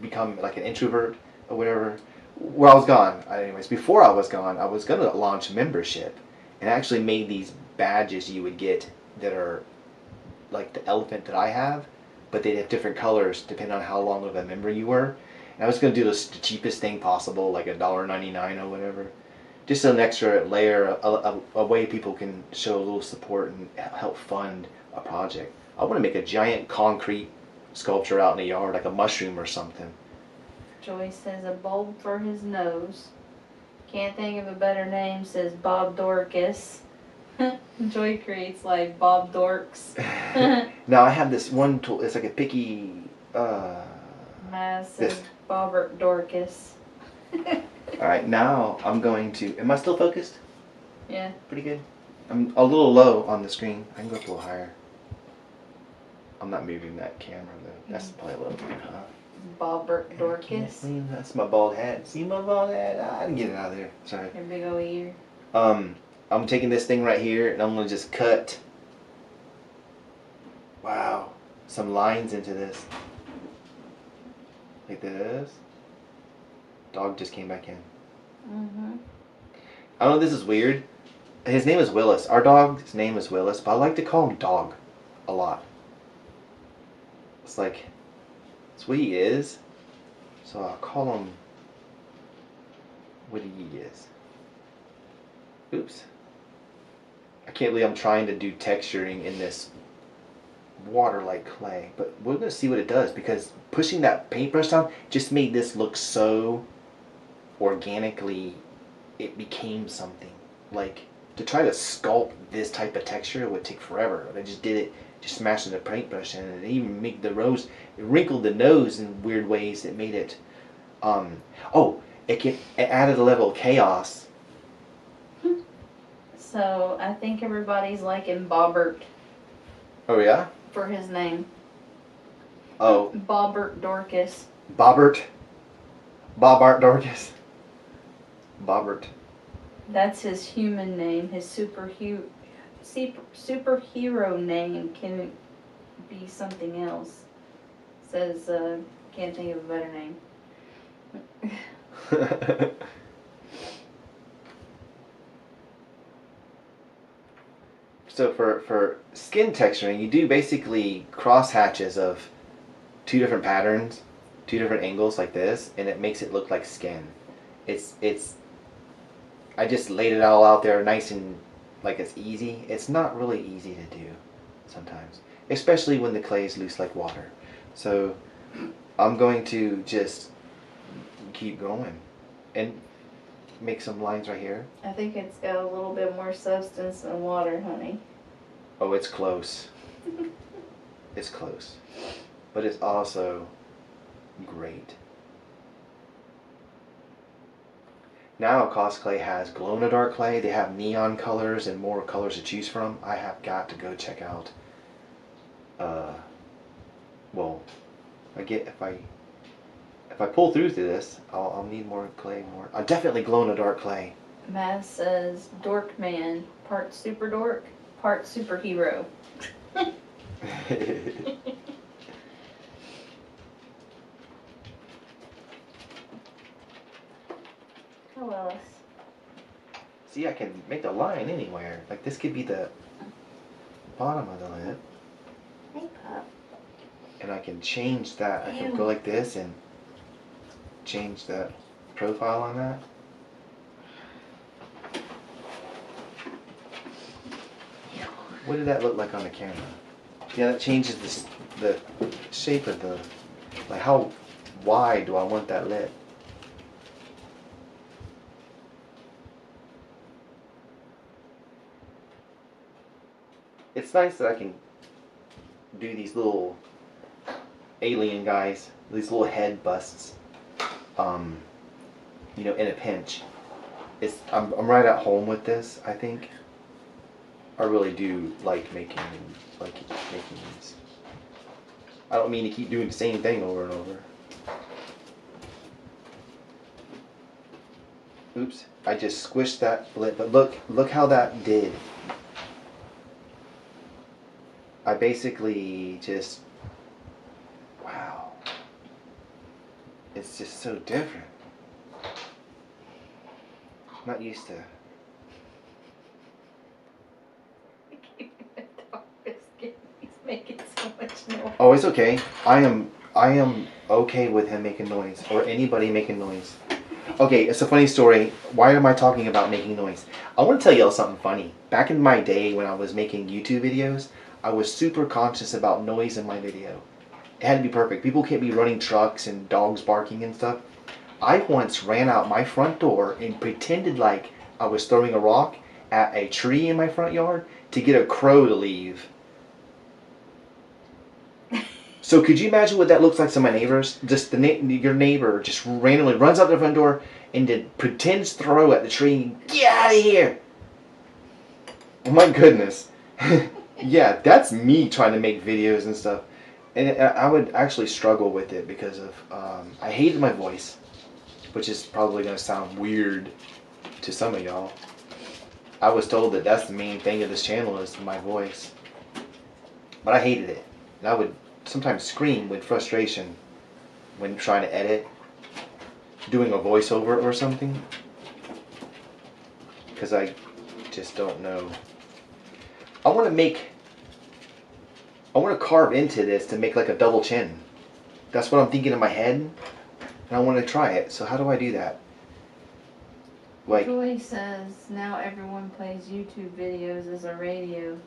become like an introvert or whatever. Where I was gone. Anyways, before I was gone, I was gonna launch membership and actually made these badges you would get that are like the elephant that I have, but they'd have different colors depending on how long of a member you were. And I was going to do this the cheapest thing possible, like $1.99 or whatever. Just an extra layer, a way people can show a little support and help fund a project. I want to make a giant concrete sculpture out in the yard, like a mushroom or something. Joy says a bulb for his nose. Can't think of a better name, says Bob Dorcas. Joy Creates Life, Bob Dorks. Now I have this one tool. It's like a picky. Maz says This. Bobbert Dorcas. All right, now I'm going to. Am I still focused? Yeah. Pretty good. I'm a little low on the screen. I can go up a little higher. I'm not moving that camera though. That's probably a little bit, huh? Bobbert Dorcas. That's my bald head. See my bald head? I didn't get it out of there. Sorry. Your big old ear. I'm taking this thing right here and I'm gonna just cut. Wow, some lines into this. Like this. Dog just came back in. Mm-hmm. I know this is weird. His name is Willis. Our dog's name is Willis, but I like to call him Dog a lot. It's like, it's what he is. So I'll call him what he is. Oops. I can't believe I'm trying to do texturing in this water-like clay, but we're going to see what it does, because pushing that paintbrush down just made this look so organically, it became something. Like, to try to sculpt this type of texture would take forever. I just did it, just smashed the paintbrush in, and it even made the rose, it wrinkled the nose in weird ways. It made it, it added a level of chaos. So I think everybody's liking Bobbert Oh yeah? for his name. Oh. Bobbert Dorcas. Bobbert Dorcas. Bobbert. That's his human name. His superhero name can be something else. Says, can't think of a better name. So for skin texturing, you do basically cross hatches of two different patterns, two different angles like this, and it makes it look like skin. It's I just laid it all out there nice and like it's easy. It's not really easy to do sometimes, especially when the clay is loose like water. So I'm going to just keep going and make some lines right here. I think it's got a little bit more substance than water, honey. Oh, it's close. It's close. But it's also great. Now Cost Clay has glow-in-the-dark clay. They have neon colors and more colors to choose from. I have got to go check out. Well, if I pull through to this, I'll need more clay. Definitely glow-in-the-dark clay. Matt says Dork Man, part super dork, part superhero. How else? See, I can make the line anywhere. Like this could be the bottom of the lip. Hey, pup. And I can change that. I can go like this and change the profile on that. What did that look like on the camera? Yeah, that changes the shape of the, like how wide do I want that lip? It's nice that I can do these little alien guys, these little head busts, you know, in a pinch. I'm right at home with this, I think. I really do like making these. I don't mean to keep doing the same thing over and over. Oops, I just squished that lip, but look how that did. I basically just, wow. It's just so different. I'm not used to. He's making so much noise. Oh, it's okay. I am okay with him making noise, or anybody making noise. Okay, it's a funny story. Why am I talking about making noise? I want to tell y'all something funny. Back in my day when I was making YouTube videos, I was super conscious about noise in my video. It had to be perfect. People can't be running trucks and dogs barking and stuff. I once ran out my front door and pretended like I was throwing a rock at a tree in my front yard to get a crow to leave. So could you imagine what that looks like to my neighbors? Just your neighbor just randomly runs out the front door and pretends to throw at the tree and get out of here. Oh my goodness. Yeah, that's me trying to make videos and stuff. And I would actually struggle with it because of, I hated my voice, which is probably going to sound weird to some of y'all. I was told that that's the main thing of this channel is my voice. But I hated it. And I would sometimes scream with frustration when trying to edit, doing a voiceover or something. Because I just don't know. I want to carve into this to make like a double chin. That's what I'm thinking in my head. And I want to try it. So how do I do that? Like, Joy says now everyone plays YouTube videos as a radio.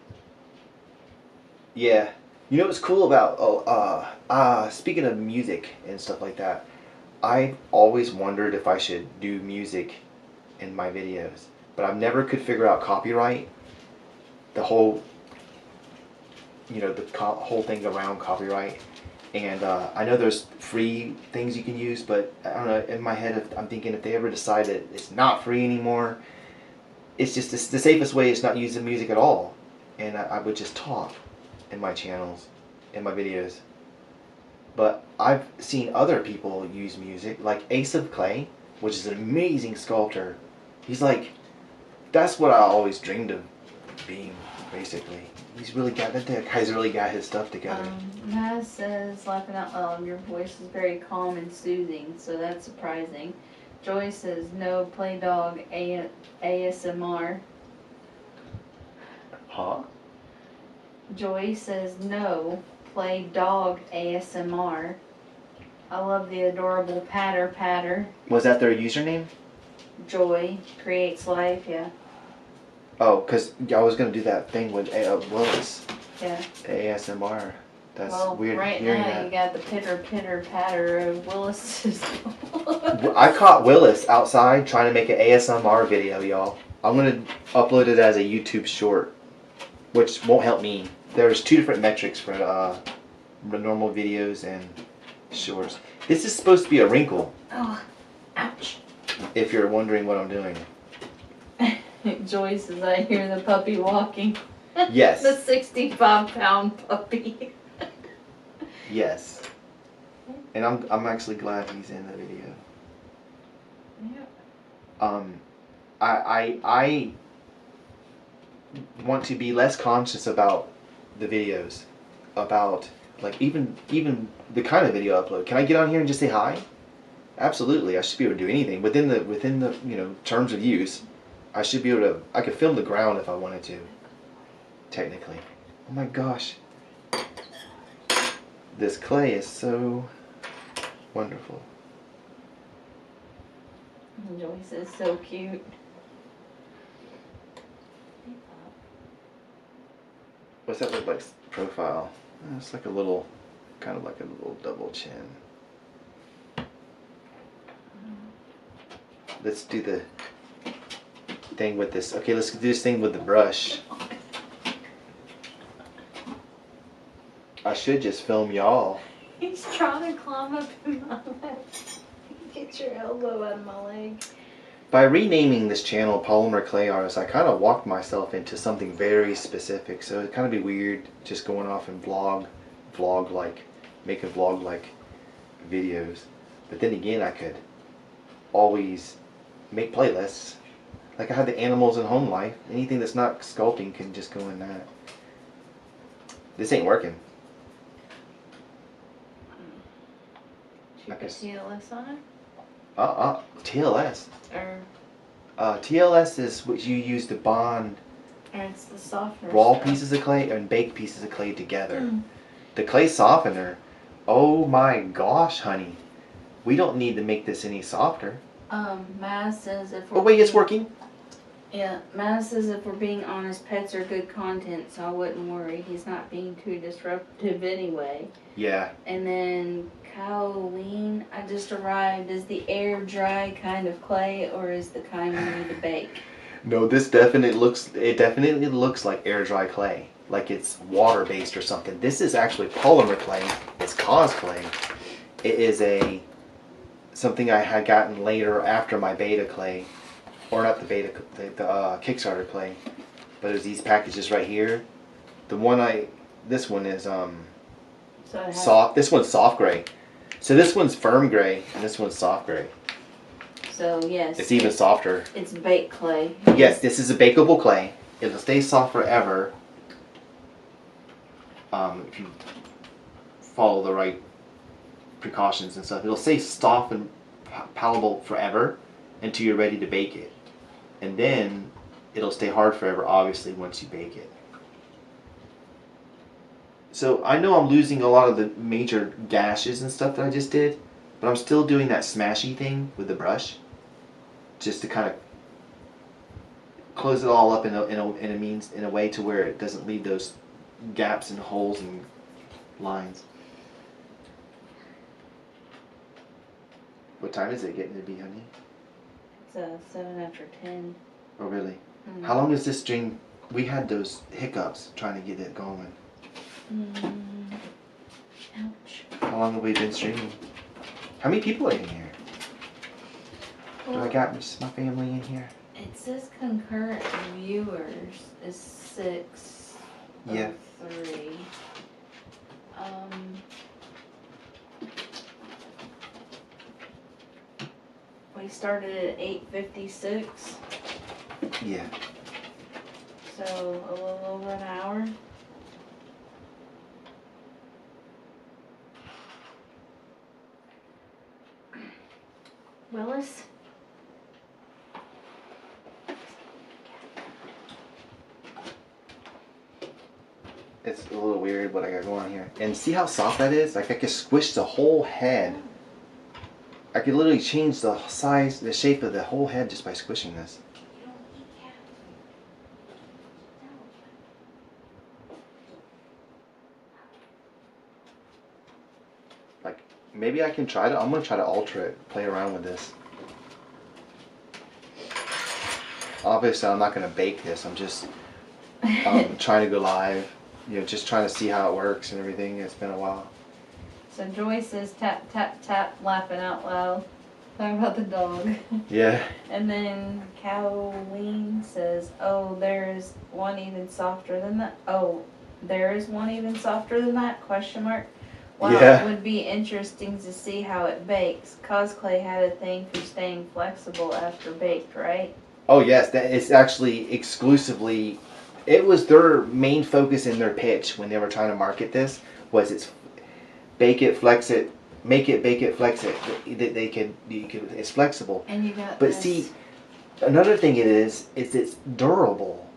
yeah. You know what's cool about speaking of music and stuff like that, I've always wondered if I should do music in my videos, but I've never could figure out copyright. The whole, whole thing around copyright. And I know there's free things you can use, but I don't know, in my head I'm thinking if they ever decide that it's not free anymore, it's just the safest way is not using music at all. And I would just talk in my channels, in my videos. But I've seen other people use music, like Ace of Clay, which is an amazing sculptor. He's like, that's what I always dreamed of being, basically. That guy's really got his stuff together. Maz says, laughing out loud, your voice is very calm and soothing, so that's surprising. Joy says, no, play dog ASMR. Huh? Joy says, no, play dog ASMR. I love the adorable patter. Was that their username? Joy creates life, yeah. Oh, because I was going to do that thing with Willis. Yeah. ASMR. That's well, weird right hearing now that. you got the pitter patter of Willis's. I caught Willis outside trying to make an ASMR video, y'all. I'm going to upload it as a YouTube short, which won't help me. There's 2 different metrics for normal videos and shorts. This is supposed to be a wrinkle. Oh, ouch. If you're wondering what I'm doing. Joy says, I hear the puppy walking. Yes. The 65-pound puppy. Yes. And I'm actually glad he's in the video. Yeah. I want to be less conscious about the videos, about like even the kind of video upload. Can I get on here and just say hi? Absolutely, I should be able to do anything within the terms of use. I should be able to. I could film the ground if I wanted to. Technically. Oh my gosh. This clay is so wonderful. Joy says, so cute. What's that look like? Profile. It's like a little, kind of like a little double chin. Let's do the thing with this. Okay, let's do this thing with the brush. I should just film y'all. He's trying to climb up in my leg. Get your elbow out of my leg. By renaming this channel Polymer Clay Artist, I kind of walked myself into something very specific. So it'd kind of be weird just going off and making vlog-like videos. But then again, I could always make playlists. Like I have the animals in home life. Anything that's not sculpting can just go in that. This ain't working. Should you put TLS on it? TLS. Or TLS is what you use to bond it's the softener raw stuff. pieces of clay and baked pieces of clay together. The clay softener, oh my gosh, honey. We don't need to make this any softer. Maz says if we're Oh wait, it's working. Yeah, Maz says if we're being honest, pets are good content, so I wouldn't worry. He's not being too disruptive anyway. Yeah. And then Colleen, I just arrived. Is the air dry kind of clay, or is the kind we need to bake? No, this definitely looks like air dry clay. Like it's water based or something. This is actually polymer clay. It's cosplay. It is something I had gotten later after my beta clay. Or not the beta, the Kickstarter clay. But there's these packages right here. This one is soft. This one's soft gray. So this one's firm gray and this one's soft gray. So yes. It's even softer. It's baked clay. Yes, this is a bakeable clay. It'll stay soft forever. If you follow the right precautions and stuff, it'll stay soft and palatable forever until you're ready to bake it. And then it'll stay hard forever, obviously, once you bake it. So I know I'm losing a lot of the major gashes and stuff that I just did, but I'm still doing that smashy thing with the brush, just to kind of close it all up in a way to where it doesn't leave those gaps and holes and lines. What time is it getting to be, honey? It's 7 after 10. Oh, really? Mm. How long is this stream? We had those hiccups trying to get it going. Ouch. How long have we been streaming? How many people are in here? Do I got my family in here? It says concurrent viewers is 6. Yeah. Of 3. We started at 8:56, Yeah. so a little over an hour. Willis? It's a little weird what I got going on here. And see how soft that is? Like I could squish the whole head. I could literally change the size, the shape of the whole head just by squishing this. You don't eat cat food. Like maybe I can try to. I'm gonna try to alter it, play around with this. Obviously, I'm not gonna bake this. I'm just trying to go live. You know, just trying to see how it works and everything. It's been a while. So Joy says tap, tap, tap, laughing out loud. Talking about the dog. Yeah. And then Cowleen says, oh, there's one even softer than that. Oh, there is one even softer than that? Question mark. Wow, Yeah. It would be interesting to see how it bakes. Cosplay had a thing for staying flexible after baked, right? Oh yes, that it's actually exclusively. It was their main focus in their pitch when they were trying to market this. Was it's bake it, flex it, make it, bake it, flex it. They could, it's flexible. And you got But this. see, another thing it is it's durable.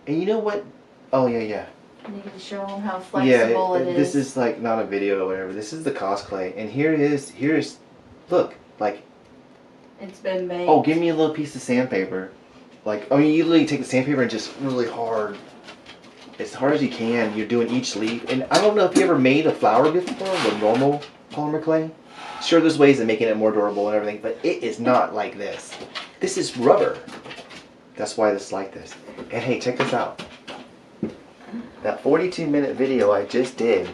And you know what? Oh yeah. You need to show them how flexible it is. This is like not a video or whatever. This is the cosplay, and here it is. Here's, look, like. It's been baked. Oh, give me a little piece of sandpaper. Like, oh, you literally take the sandpaper and just really hard, as hard as you can. You're doing each leaf, and I don't know if you ever made a flower before with normal polymer clay. Sure, there's ways of making it more durable and everything, but it is not like this. This is rubber. That's why it's like this. And hey, check this out. That 42-minute video I just did,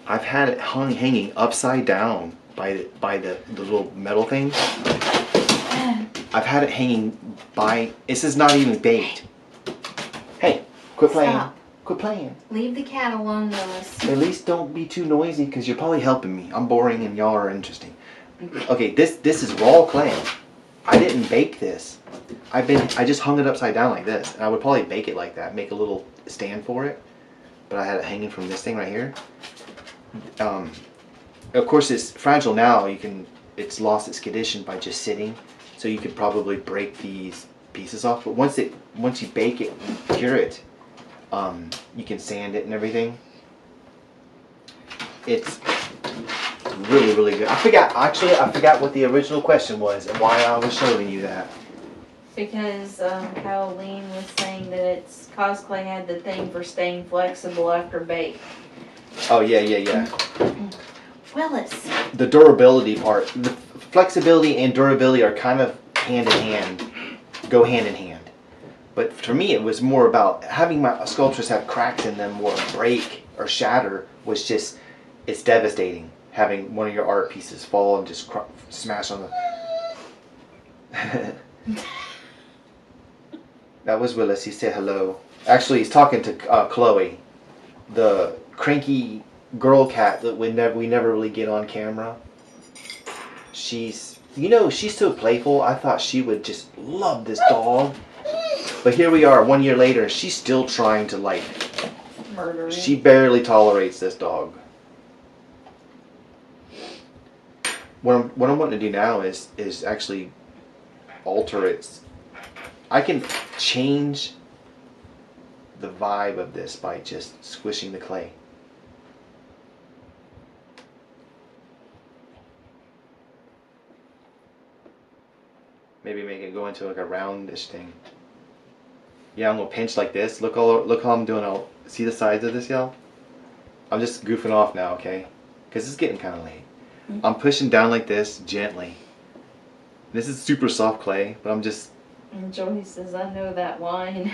I've had it hanging upside down by the little metal thing. I've had it hanging by. This is not even baked. Hey, quit playing. Stop. Quit playing. Leave the cat alone, Willis. At least don't be too noisy, because you're probably helping me. I'm boring and y'all are interesting. Okay, this is raw clay. I didn't bake this. I just hung it upside down like this, and I would probably bake it like that, make a little stand for it. But I had it hanging from this thing right here. Of course, it's fragile now. It's lost its condition by just sitting. So you could probably break these pieces off. But once you bake it and cure it, you can sand it and everything. It's really, really good. I forgot what the original question was and why I was showing you that. Because Halloween was saying that it's cosplay had the thing for staying flexible after bake. Oh yeah. Willis. The durability part, the flexibility and durability are kind of hand in hand, go hand in hand. But for me, it was more about having my sculptures have cracks in them or break or shatter was just, it's devastating. Having one of your art pieces fall and just smash on the... That was Willis. He said hello. Actually, he's talking to Chloe, the cranky girl cat that we never really get on camera. She's so playful. I thought she would just love this dog. But here we are 1 year later, she's still trying to murder it. She barely tolerates this dog. What I'm wanting to do now is actually alter its... I can change the vibe of this by just squishing the clay. Maybe make it go into like a roundish thing. Yeah, I'm gonna pinch like this. Look how I'm doing. See the sides of this, y'all. I'm just goofing off now, okay? Because it's getting kind of late. I'm pushing down like this gently. This is super soft clay, but I'm just. And Joey says, I know that whine.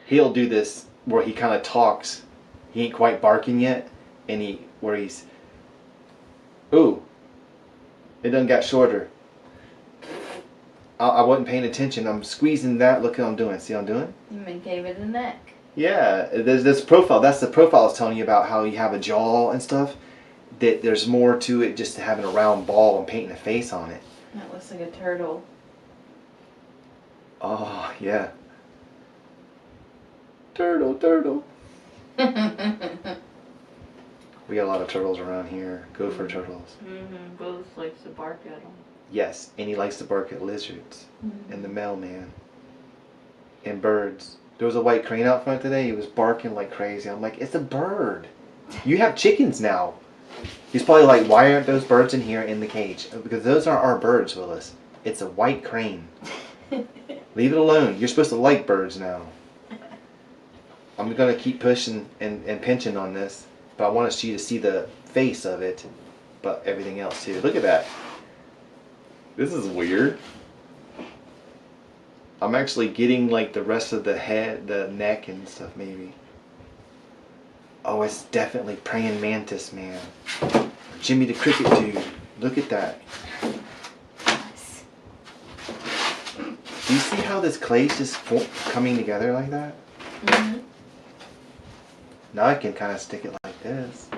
He'll do this where he kind of talks. He ain't quite barking yet, and he's. Ooh, it done got shorter. I wasn't paying attention. I'm squeezing that. Look what I'm doing. See what I'm doing? You gave it a neck. Yeah, there's this profile. That's the profile I was telling you about, how you have a jaw and stuff. That there's more to it just having a round ball and painting a face on it. That looks like a turtle. Oh, yeah. Turtle. We got a lot of turtles around here. Gopher turtles. Mm-hmm. Both likes to bark at them. Yes, and he likes to bark at lizards. Mm-hmm. And the mailman. And birds. There was a white crane out front today. He was barking like crazy. I'm like, it's a bird. You have chickens now. He's probably like, why aren't those birds in here in the cage? Because those aren't our birds, Willis. It's a white crane. Leave it alone. You're supposed to like birds now. I'm going to keep pushing and pinching on this. But I want you to see the face of it. But everything else too. Look at that. This is weird. I'm actually getting like the rest of the head, the neck and stuff maybe. Oh, it's definitely praying mantis, man. Jimmy the Cricket dude. Look at that. Yes. Do you see how this clay's just coming together like that? Mm-hmm. Now I can kind of stick it like this.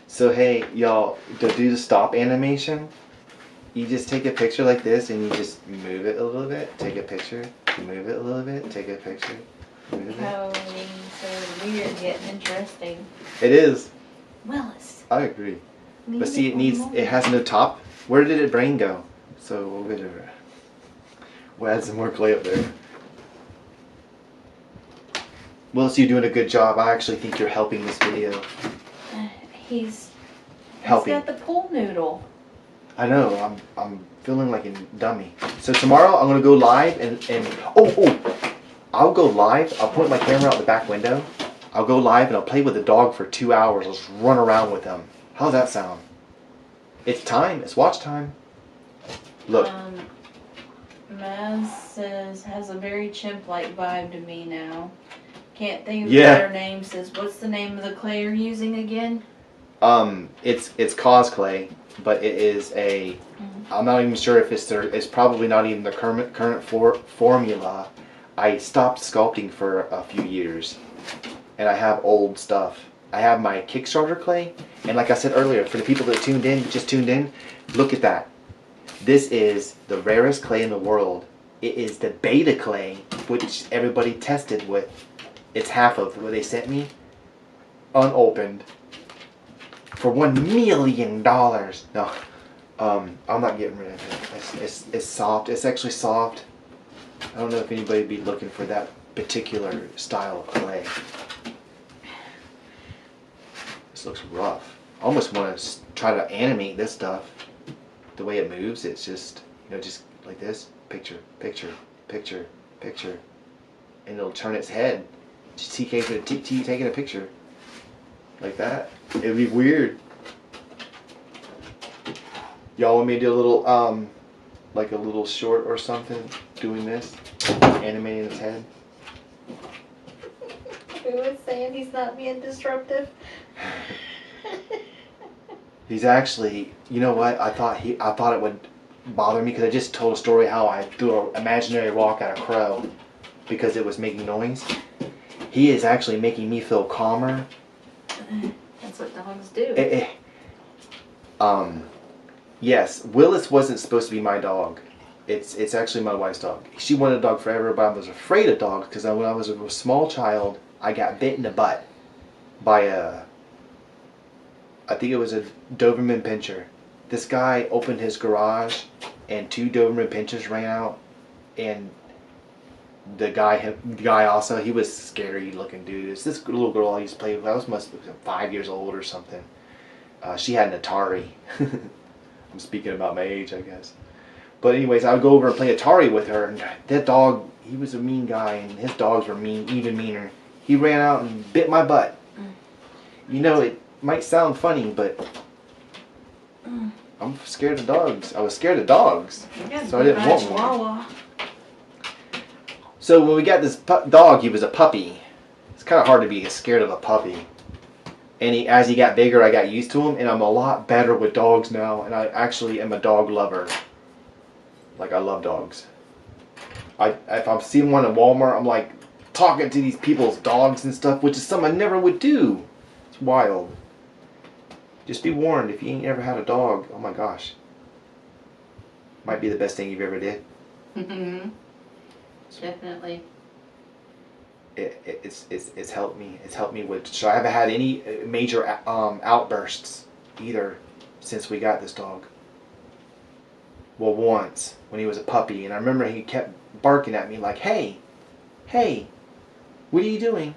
So hey, y'all, to do the stop animation, you just take a picture like this and you just move it a little bit. Take a picture, move it a little bit, take a picture, move it. How so weird yet interesting. It is. Willis. I agree. But see, it has no top. Where did its brain go? So we'll add some more clay up there. Willis, you're doing a good job. I actually think you're helping this video. He's Helping. got the pool noodle. I know. I'm feeling like a dummy. So tomorrow I'm gonna go live and I'll go live. I'll point my camera out the back window. I'll go live and I'll play with the dog for 2 hours. I'll just run around with him. How's that sound? It's time. It's watch time. Look. Maz says, has a very chimp-like vibe to me now. Can't think of Yeah. a better name. Says, what's the name of the clay you're using again? It's cause clay, but it is a. I'm not even sure if it's probably not even the current formula. I stopped sculpting for a few years, and I have old stuff. I have my Kickstarter clay, and like I said earlier, for the people that just tuned in, look at that. This is the rarest clay in the world. It is the beta clay, which everybody tested with. It's half of what they sent me, unopened, for $1 million. No, I'm not getting rid of it. It's soft. It's actually soft. I don't know if anybody would be looking for that particular style of clay. This looks rough. I almost want to try to animate this stuff. The way it moves, it's just, just like this. Picture, picture, picture, picture. And it'll turn its head. Just taking a picture. Like that. It'd be weird. Y'all want me to do a little, like a little short or something? Doing this? Animating its head? Who was saying he's not being disruptive? He's actually, you know what? I thought it would bother me because I just told a story how I threw an imaginary rock at a crow because it was making noise. He is actually making me feel calmer. That's what dogs do. Yes, Willis wasn't supposed to be my dog. It's actually my wife's dog. She wanted a dog forever, but I was afraid of dogs because when I was a small child, I got bit in the butt by I think it was a Doberman Pinscher. This guy opened his garage and 2 Doberman Pinschers ran out, and the guy also, he was scary looking dude. It's this little girl I used to play with. I must have been 5 years old or something. She had an Atari. I'm speaking about my age, I guess. But anyways, I would go over and play Atari with her, and that dog, he was a mean guy, and his dogs were mean, even meaner. He ran out and bit my butt. You know, it might sound funny, but I'm scared of dogs. I was scared of dogs, so I didn't want one. So when we got this dog, he was a puppy. It's kind of hard to be scared of a puppy. And as he got bigger, I got used to him, and I'm a lot better with dogs now, and I actually am a dog lover. Like, I love dogs. If I'm seeing one at Walmart, I'm like talking to these people's dogs and stuff, which is something I never would do. It's wild. Just be warned, if you ain't ever had a dog, oh my gosh. Might be the best thing you've ever did. Definitely. It's helped me. It's helped me with. So I haven't had any major outbursts either since we got this dog. Well, once when he was a puppy, and I remember he kept barking at me like, "Hey, hey, what are you doing?"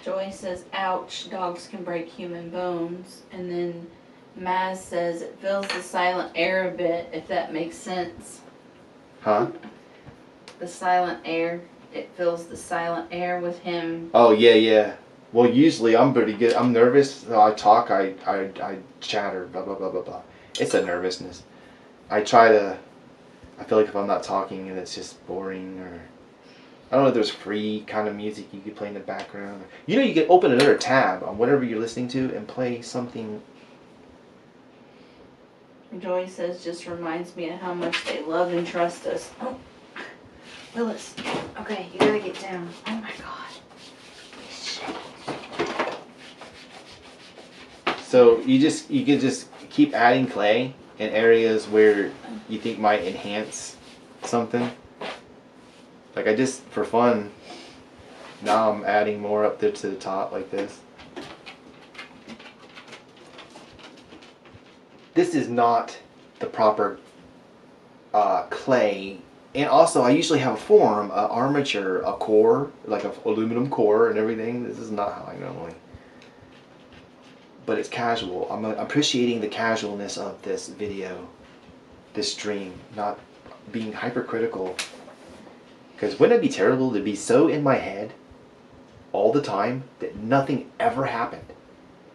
Joy says, "Ouch! Dogs can break human bones." And then Maz says, "It fills the silent air a bit, if that makes sense." Huh? The silent air. It fills the silent air with him. Oh yeah. Well, usually I'm pretty good. I'm nervous, so I talk. I chatter. Blah blah blah blah blah. It's a nervousness. I feel like if I'm not talking and it's just boring, or I don't know if there's free kind of music you could play in the background. You know, you can open another tab on whatever you're listening to and play something. Joy says, "Just reminds me of how much they love and trust us." Oh, Willis. Okay, you gotta get down. Oh my God. So you could just keep adding clay in areas where you think might enhance something. Like, I just, for fun, now I'm adding more up there to the top like this. This is not the proper clay. And also, I usually have a form, an armature, a core, like an aluminum core and everything. This is not how I normally. But it's casual. I'm appreciating the casualness of this video, this stream, not being hypercritical. Because wouldn't it be terrible to be so in my head all the time that nothing ever happened?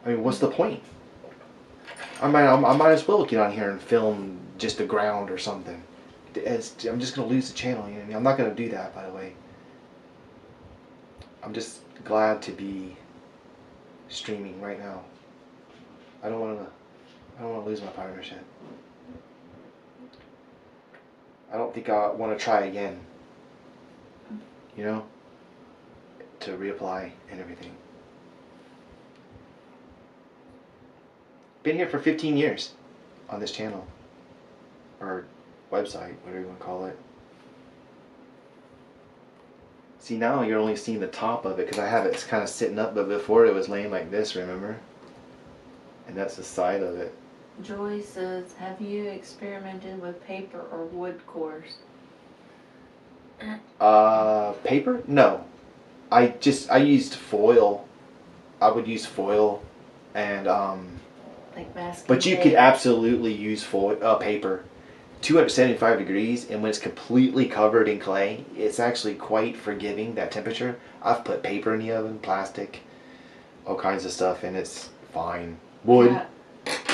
I mean, what's the point? I might as well get on here and film just the ground or something. I'm just going to lose the channel. You know what I mean? I'm not going to do that, by the way. I'm just glad to be streaming right now. I don't want to lose my partnership. I don't think I want to try again. You know, to reapply and everything. Been here for 15 years on this channel, or website, whatever you want to call it. See, now you're only seeing the top of it because I have it kind of sitting up, but before it was laying like this, remember? And that's the side of it. Joy says, "Have you experimented with paper or wood cores?" Paper? No. I used foil. I would use foil, and Like masking but you tape. could absolutely use foil, paper. 275 degrees, and when it's completely covered in clay, it's actually quite forgiving, that temperature. I've put paper in the oven, plastic, all kinds of stuff, and it's fine. Wood. Yeah.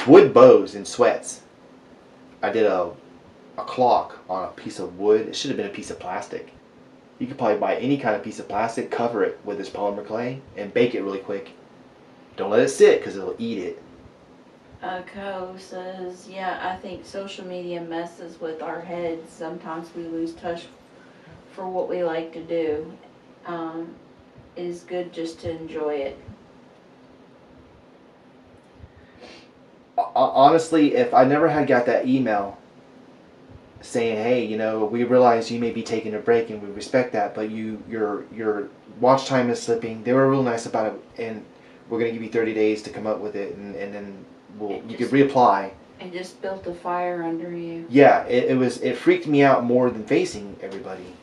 Wood bows and sweats. I did a clock on a piece of wood. It should have been a piece of plastic. You could probably buy any kind of piece of plastic, cover it with this polymer clay, and bake it really quick. Don't let it sit because it'll eat it. Co says, "Yeah, I think social media messes with our heads. Sometimes we lose touch for what we like to do. It is good just to enjoy it." Honestly, if I never had got that email saying, "Hey, you know, we realize you may be taking a break and we respect that, but your watch time is slipping." They were real nice about it, and we're gonna give you 30 days to come up with it, and then you could reapply. It just built a fire under you. Yeah, it freaked me out more than facing everybody.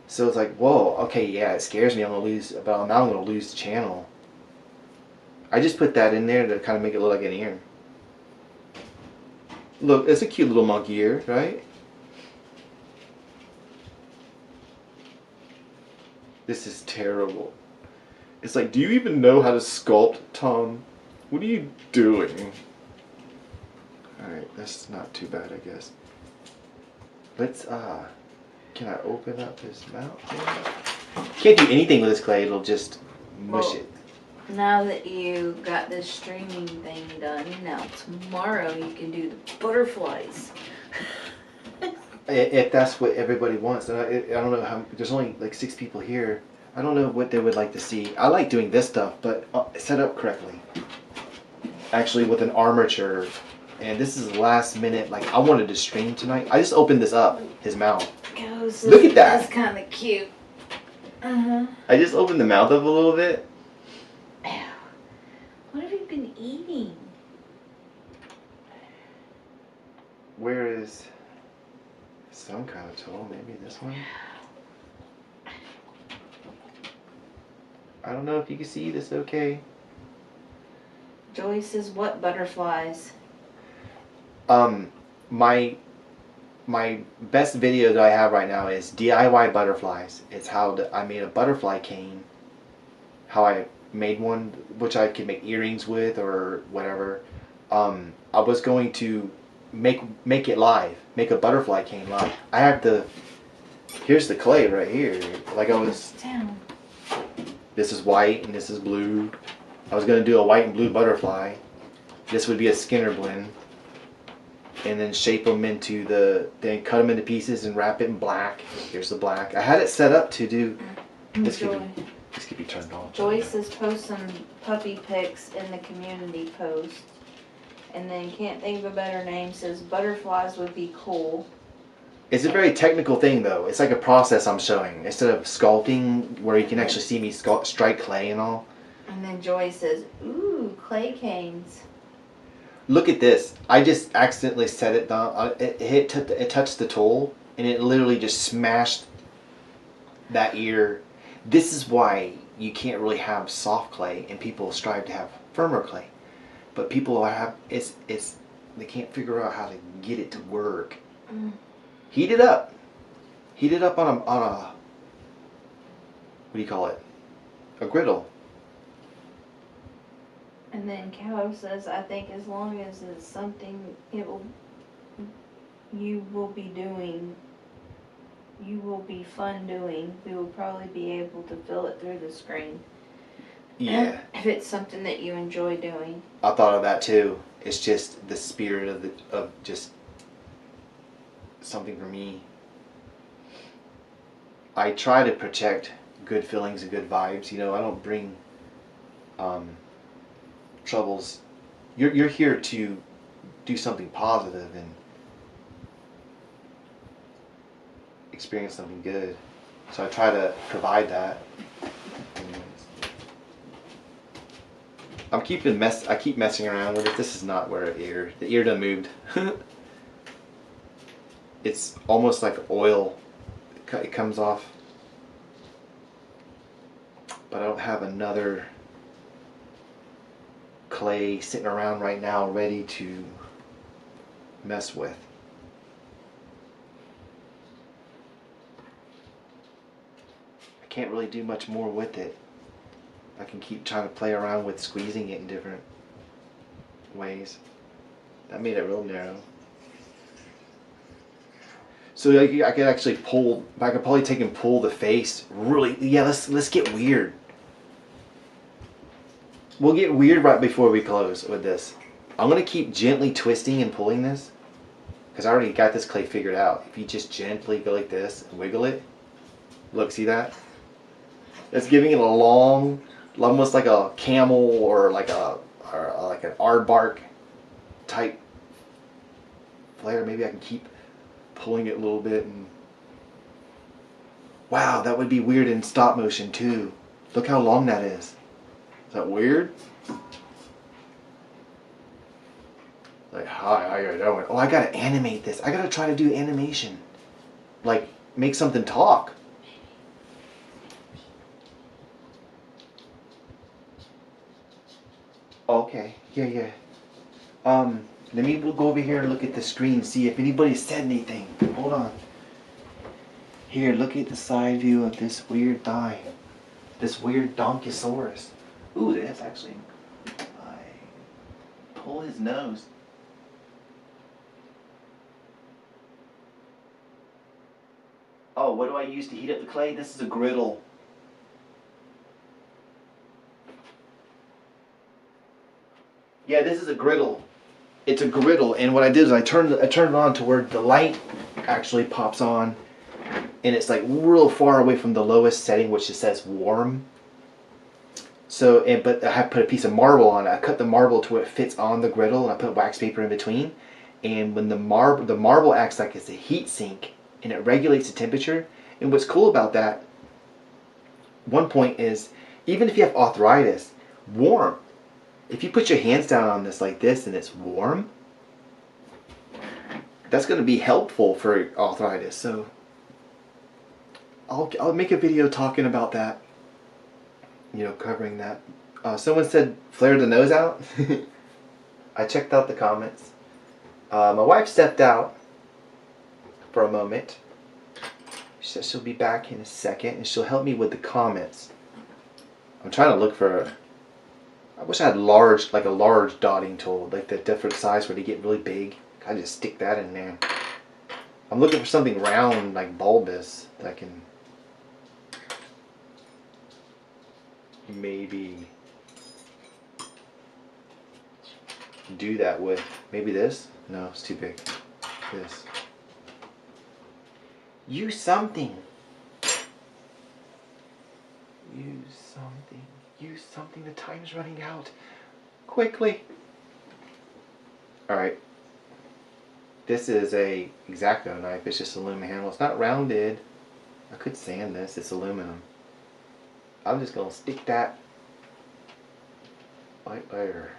So it's like, whoa, okay, yeah, it scares me. I'm gonna lose, but now I'm gonna lose the channel. I just put that in there to kind of make it look like an ear. Look, it's a cute little monkey ear, right? This is terrible. It's like, do you even know how to sculpt, Tom? What are you doing? Alright, that's not too bad, I guess. Let's, can I open up his mouth? Can't do anything with this clay, it'll just mush it. Now that you got this streaming thing done, now tomorrow you can do the butterflies. If that's what everybody wants, and I don't know how. There's only like 6 people here. I don't know what they would like to see. I like doing this stuff, but set up correctly. Actually, with an armature, and this is last minute. Like I wanted to stream tonight. I just opened this up, his mouth. Look at that. That's kind of cute. I just opened the mouth up a little bit. Ew. What have you been eating? Where is some kind of tool? Maybe this one. I don't know if you can see this. Okay. Joy says, "What butterflies?" My best video that I have right now is DIY butterflies. It's how I made a butterfly cane. How I made one, which I could make earrings with or whatever. I was going to make it live, make a butterfly cane live. I have the. Here's the clay right here. Like I was. Down. This is white and this is blue. I was gonna do a white and blue butterfly. This would be a Skinner blend. And then shape them into then cut them into pieces and wrap it in black. Here's the black. I had it set up to do. This could be turned off. Joy says, "Post some puppy pics in the community post." And then can't think of a better name. Says butterflies would be cool. It's a very technical thing though. It's like a process I'm showing instead of sculpting, where you can actually see me strike clay and all. And then Joy says, "Ooh, clay canes." Look at this. I just accidentally set it down. It touched the tool, and it literally just smashed that ear. This is why you can't really have soft clay, and people strive to have firmer clay. But people they can't figure out how to get it to work. Heat it up. Heat it up on a what do you call it? A griddle. And then Callow says, "I think as long as it's something you will be fun doing, we will probably be able to feel it through the screen." Yeah. If it's something that you enjoy doing. I thought of that too. It's just the spirit of just something for me. I try to protect good feelings and good vibes. You know, I don't bring troubles. You're here to do something positive and experience something good. So I try to provide that. I keep messing around with it. This is not where the ear done moved. It's almost like oil. It comes off. But I don't have another clay sitting around right now ready to mess with. I can't really do much more with it. I can keep trying to play around with squeezing it in different ways. That made it real narrow. So I could actually pull. I could probably take and pull the face. Really, yeah. Let's get weird. We'll get weird right before we close with this. I'm gonna keep gently twisting and pulling this, because I already got this clay figured out. If you just gently go like this and wiggle it, look, see that? That's giving it a long, almost like a camel or like an aardvark type flare. Maybe I can keep pulling it a little bit and wow, that would be weird in stop motion too. Look how long that is. Is that weird? Like, hi, how you doing? Oh, I gotta animate this. I gotta try to do animation. Like, make something talk. Okay, yeah. Let me go over here and look at the screen and see if anybody said anything. Hold on. Here, look at the side view of this weird thigh. This weird Donkosaurus. Ooh, that's actually... I pull his nose. Oh, what do I use to heat up the clay? This is a griddle. Yeah, this is a griddle. It's a griddle, and what I did is I turned it on to where the light actually pops on, and it's like real far away from the lowest setting, which it says warm. So, but I have put a piece of marble on it. I cut the marble to where it fits on the griddle, and I put wax paper in between. And when the marble acts like it's a heat sink, and it regulates the temperature. And what's cool about that, one point is, even if you have arthritis, warm. If you put your hands down on this like this and it's warm, that's going to be helpful for arthritis. So I'll make a video talking about that, you know, covering that. Someone said flare the nose out. I checked out the comments. My wife stepped out for a moment. She said she'll be back in a second and she'll help me with the comments. I'm trying to look for I wish I had like a large dotting tool, like the different size where they get really big. I just stick that in there. I'm looking for something round, like bulbous, that I can maybe do that with. Maybe this? No, it's too big. This. Use something. Use something. Use something. The time's running out. Quickly. Alright. This is a X-Acto knife. It's just aluminum handle. It's not rounded. I could sand this. It's aluminum. I'm just going to stick that right there.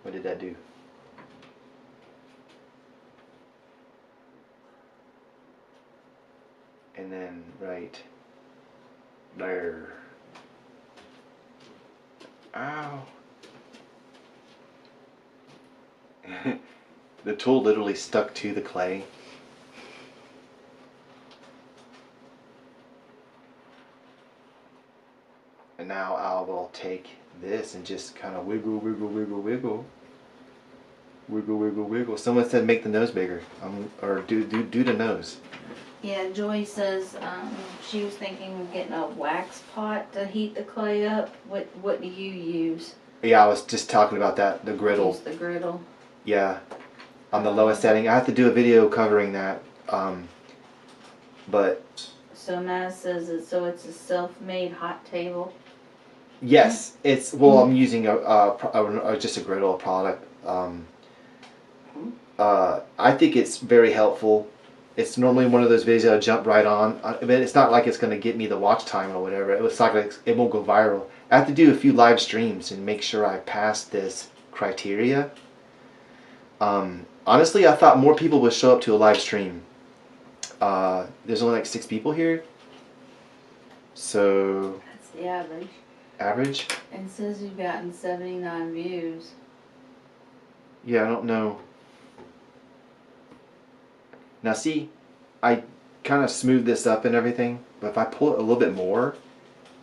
What did that do? And then right there. Ow. The tool literally stuck to the clay. And now I will take this and just kind of wiggle, wiggle, wiggle, wiggle. Wiggle, wiggle, wiggle. Someone said make the nose bigger. Or do the nose. Yeah, Joy says she was thinking of getting a wax pot to heat the clay up. What do you use? Yeah, I was just talking about that. The griddle. Use the griddle. Yeah, on the lowest setting. I have to do a video covering that. But So Matt says it's a self-made hot table. yes, it's well. I'm using just a griddle product. I think it's very helpful. It's normally one of those videos I'll jump right on. But it's not like it's going to get me the watch time or whatever. It's not like it won't go viral. I have to do a few live streams and make sure I pass this criteria. Honestly, I thought more people would show up to a live stream. There's only like 6 people here. So... That's the average. Average? And it says you've gotten 79 views. Yeah, I don't know. Now see, I kind of smooth this up and everything, but if I pull it a little bit more,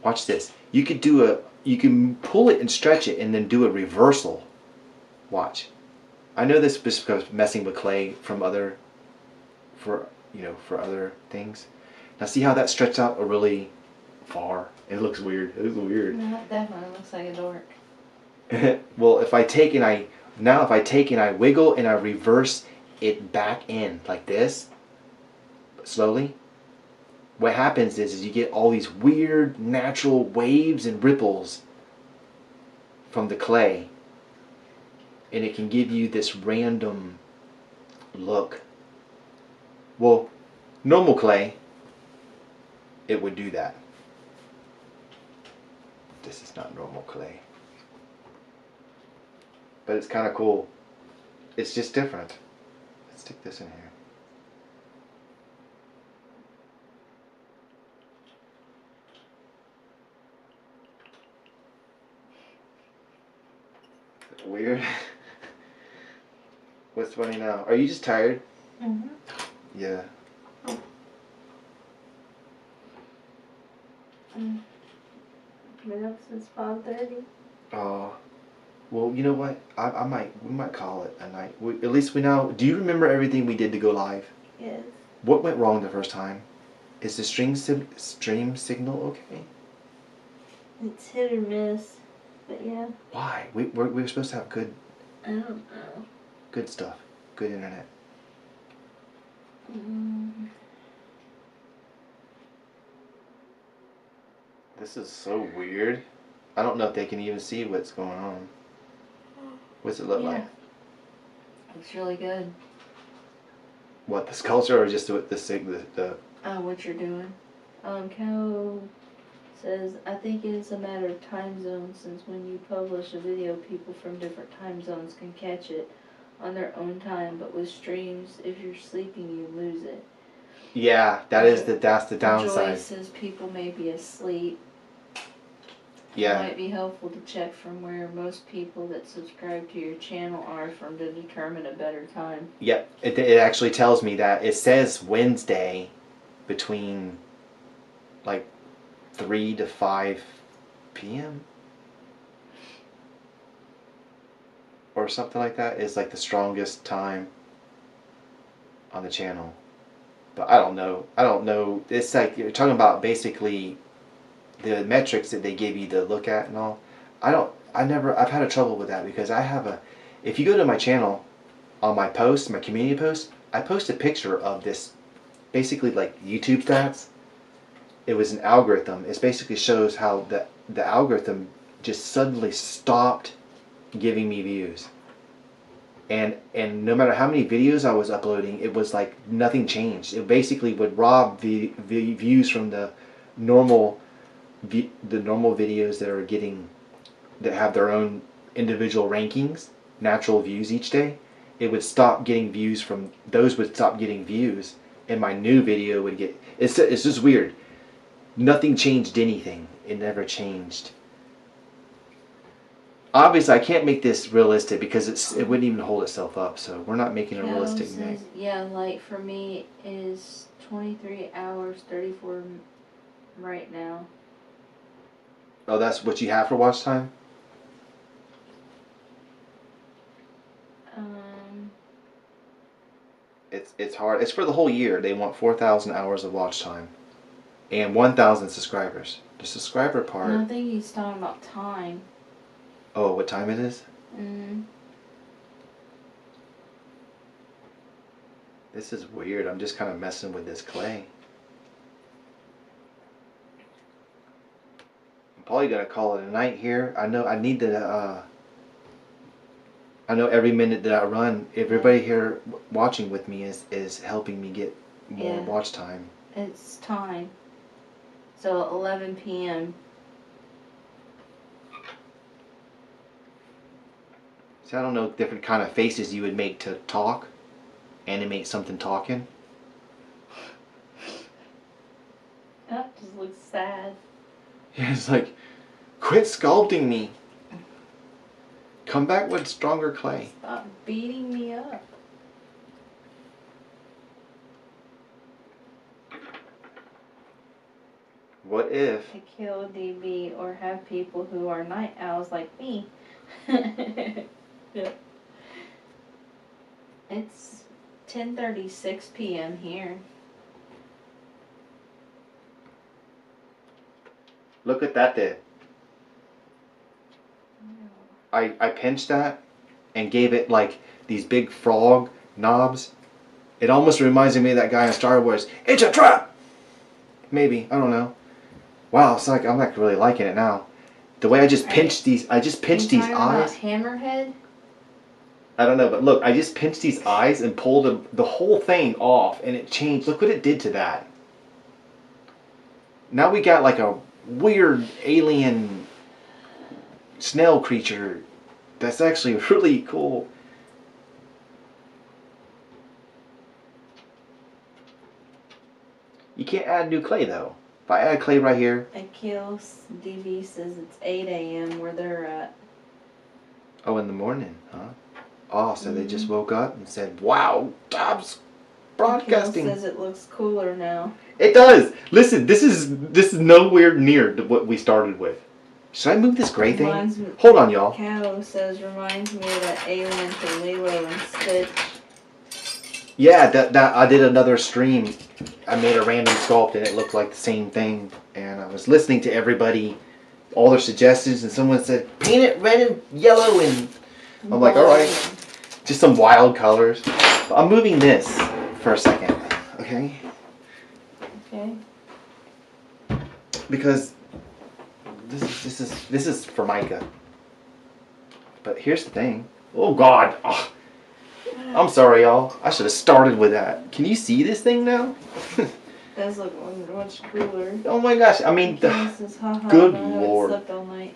watch this. You can pull it and stretch it and then do a reversal. Watch. I know this is because messing with clay for other things. Now see how that stretched out really far? It looks weird. It looks weird. No, it definitely looks like a dork. Well, if I take and I wiggle and I reverse it back in like this, slowly, what happens is you get all these weird natural waves and ripples from the clay, and it can give you this random look. Well, normal clay, it would do that. This is not normal clay, but it's kind of cool. It's just different. Let's stick this in here. Weird. What's funny now? Are you just tired? Mhm. Yeah. Been up since 5:30. Oh. Well, you know what? We might call it a night. At least we know. Do you remember everything we did to go live? Yes. What went wrong the first time? Is the stream signal okay? It's hit or miss, but yeah. Why? We were supposed to have I don't know. good stuff, good internet. This is so weird. I don't know if they can even see what's going on. What's it look like? Looks really good. What, the sculpture or just the What you're doing. Cal says, I think it is a matter of time zones, since when you publish a video, people from different time zones can catch it on their own time, but with streams, if you're sleeping, you lose it. Yeah, that's the downside. Joy says people may be asleep. Yeah. It might be helpful to check from where most people that subscribe to your channel are from to determine a better time. Yep, it actually tells me that. It says Wednesday between like 3 to 5 p.m. or something like that is like the strongest time on the channel. But I don't know. It's like you're talking about basically the metrics that they give you to look at and all. I've had a trouble with that because if you go to my channel, on my post, my community post, I post a picture of this, basically like YouTube stats. It was an algorithm. It basically shows how the algorithm just suddenly stopped giving me views. And no matter how many videos I was uploading, it was like nothing changed. It basically would rob the views from the normal videos that have their own individual rankings, natural views each day. It would stop getting views from those would stop getting views, and my new video would get. It's just weird. Nothing changed anything. It never changed. Obviously, I can't make this realistic because it wouldn't even hold itself up. So we're not making a realistic thing. Yeah, like for me is 23 hours 34 right now. Oh, that's what you have for watch time? It's hard. It's for the whole year. They want 4,000 hours of watch time and 1,000 subscribers. The subscriber part. No, I think he's talking about time. Oh, what time it is? This is weird. I'm just kind of messing with this clay. I'm probably gonna call it a night here. I know I need to. I know every minute that I run, everybody here watching with me is helping me get more watch time. It's time. So 11 p.m. See, I don't know different kind of faces you would make to talk, animate something talking. That just looks sad. Yeah, it's like, quit sculpting me. Come back with stronger clay. Stop beating me up. What if? To kill DB or have people who are night owls like me. Yeah. It's 10:36 p.m. here. Look what that did. I pinched that and gave it like these big frog knobs. It almost reminds me of that guy in Star Wars. It's a trap! Maybe, I don't know. Wow, it's like I'm like really liking it now. The way I just pinched these eyes. Hammerhead? I don't know, but look, I just pinched these eyes and pulled the whole thing off and it changed. Look what it did to that. Now we got like a weird alien snail creature that's actually really cool. You can't add new clay though. If I add clay right here. Akil DB says it's 8 a.m. where they're at. Oh, in the morning, huh? Oh, so they just woke up and said, "Wow, Tom's broadcasting." Says it looks cooler now. It does. Listen, this is nowhere near what we started with. Should I move this gray thing? Hold on, y'all. Cow says reminds me of that alien from Lilo and Stitch. Yeah, that I did another stream. I made a random sculpt and it looked like the same thing. And I was listening to everybody, all their suggestions, and someone said paint it red and yellow, and I'm like, all right, just some wild colors. But I'm moving this for a second, okay? Okay. Because this is for Micah. But here's the thing. Oh God. Oh, I'm sorry, y'all. I should have started with that. Can you see this thing now? Does look much cooler. Oh my gosh. I mean, good Lord. Slept all night.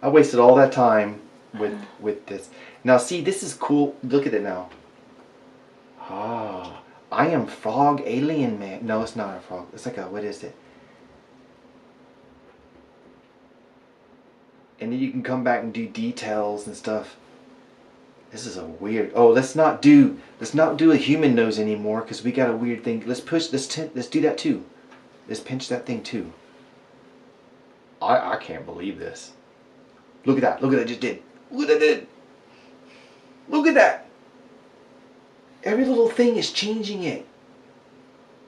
I wasted all that time with this. Now see, this is cool. Look at it now. Ah, I am frog alien man. No, it's not a frog. It's like a, what is it? And then you can come back and do details and stuff. This is a weird. Oh, let's not do a human nose anymore because we got a weird thing. Let's do that too. Let's pinch that thing too. I can't believe this. Look at that. Look at that. I just did. Look at that. Look at that. Every little thing is changing it.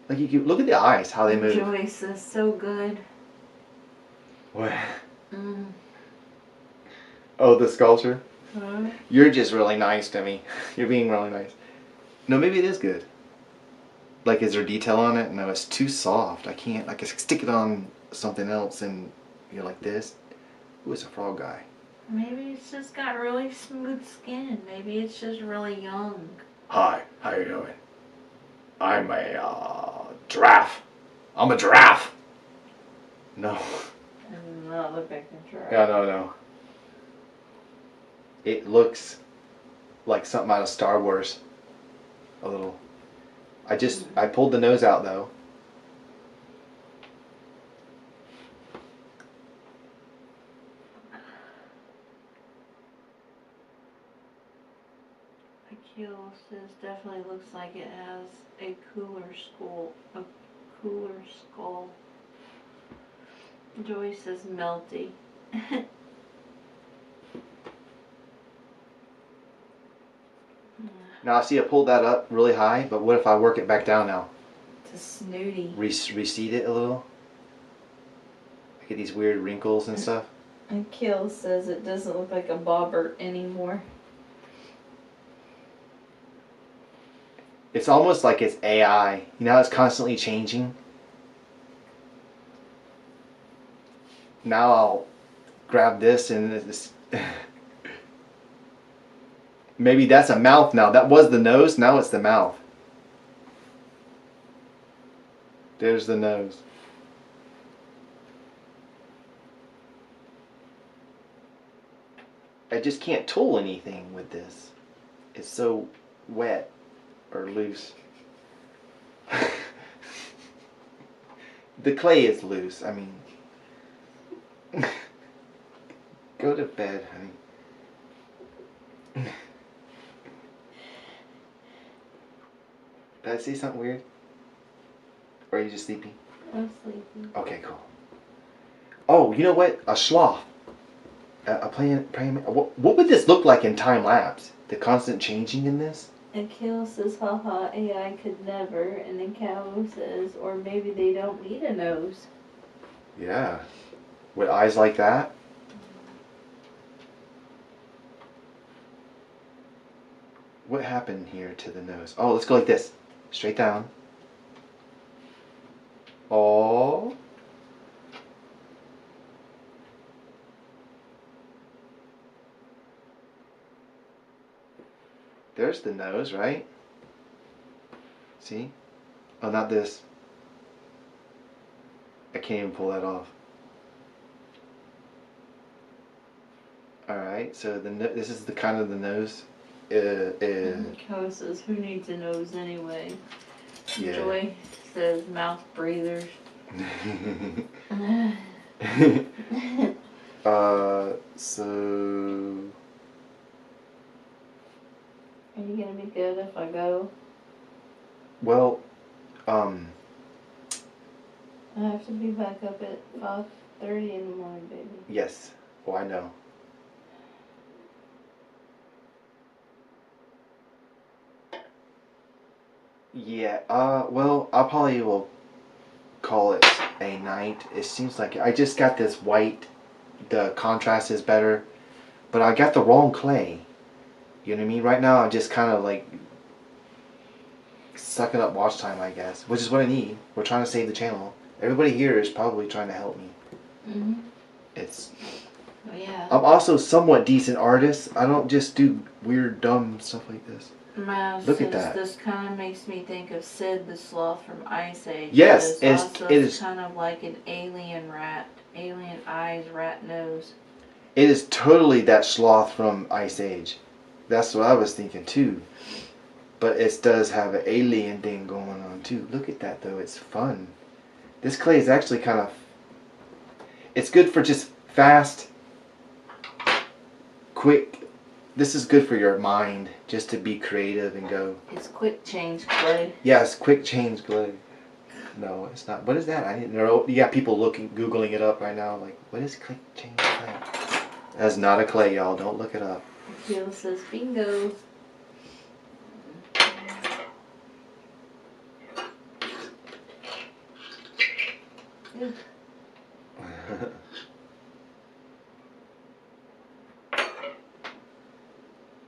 Like you can look at the eyes, how they move. Joyce is so good. What? Oh, the sculpture? Huh? You're just really nice to me. You're being really nice. No, maybe it is good. Like, is there detail on it? No, it's too soft. I can't, like, stick it on something else and you're like this. Who is a frog guy? Maybe it's just got really smooth skin. Maybe it's just really young. Hi, how you doing? I'm a giraffe. I'm a giraffe. No. It does not look like a giraffe. Yeah, no. It looks like something out of Star Wars. A little. I pulled the nose out though. Akil says definitely looks like it has a cooler skull. Joy says melty. Now, see, I pulled that up really high, but what if I work it back down now? It's a snooty. Recede it a little? I get these weird wrinkles and stuff. Akil says it doesn't look like a bobbert anymore. It's almost like it's AI. You know how it's constantly changing? Now I'll grab this and this. Maybe that's a mouth now. That was the nose, now it's the mouth. There's the nose. I just can't tool anything with this. It's so wet or loose. The clay is loose. I mean, go to bed, honey. Did I say something weird? Or are you just sleeping? I'm sleeping. Okay, cool. Oh, you know what? A sloth. What would this look like in time lapse? The constant changing in this? Akil says, haha, AI could never. And then Cow says, or maybe they don't need a nose. Yeah. With eyes like that? What happened here to the nose? Oh, let's go like this. Straight down. Oh. There's the nose, right? See? Oh, not this. I can't even pull that off. Alright, so this is the kind of the nose. Cow says, who needs a nose anyway? Yeah. Joy says, mouth breathers. So Um, I have to be back up at 5:30 in the morning, baby. yes. Oh, I know. Yeah. Well, I probably will call it a night. It seems like I just got this white. The contrast is better, but I got the wrong clay. You know what I mean? Right now, I'm just kind of like sucking up watch time, I guess, which is what I need. We're trying to save the channel. Everybody here is probably trying to help me. Mm-hmm. It's. Oh, yeah. I'm also somewhat decent artist. I don't just do weird, dumb stuff like this. Look at that. This kind of makes me think of Sid the Sloth from Ice Age. Yes, it it is kind of like an alien rat, alien eyes, rat nose. It is totally that sloth from Ice Age. That's what I was thinking too. But it does have an alien thing going on too. Look at that though. It's fun. This clay is actually kind of. It's good for just fast, quick. This is good for your mind, just to be creative and go. It's quick change clay. Yes, quick change clay. No, it's not. What is that? I didn't know. You got people googling it up right now. Like, what is quick change clay? That's not a clay, y'all. Don't look it up. Jill says bingo. Yeah.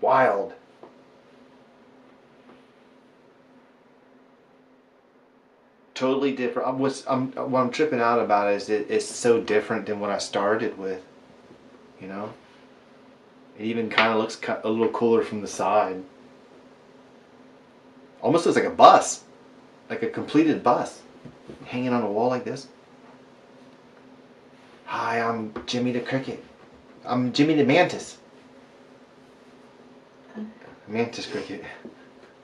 Wild. Totally different. What I'm tripping out about is it's so different than what I started with. You know? It even kind of looks a little cooler from the side. Almost looks like a bus. Like a completed bus. Hanging on a wall like this. Hi, I'm Jimmy the Cricket. I'm Jimmy the Mantis. Mantis Cricket.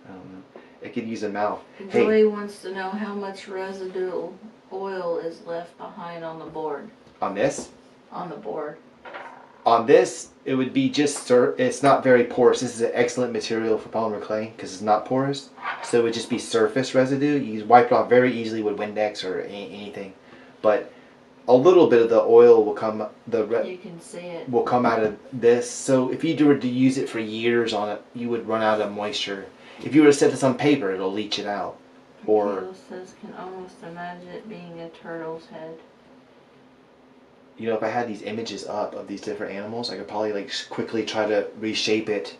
I don't know. It could use a mouth. Joy wants to know how much residual oil is left behind on the board. On this? On the board. On this, it would be just, it's not very porous. This is an excellent material for polymer clay because it's not porous. So it would just be surface residue. You can wipe it off very easily with Windex or anything. But a little bit of the oil will come, you can see it. Will come out of this. So if you were to use it for years on it, you would run out of moisture. If you were to set this on paper, it'll leach it out. Or Jill says can almost imagine it being a turtle's head. You know, if I had these images up of these different animals, I could probably like quickly try to reshape it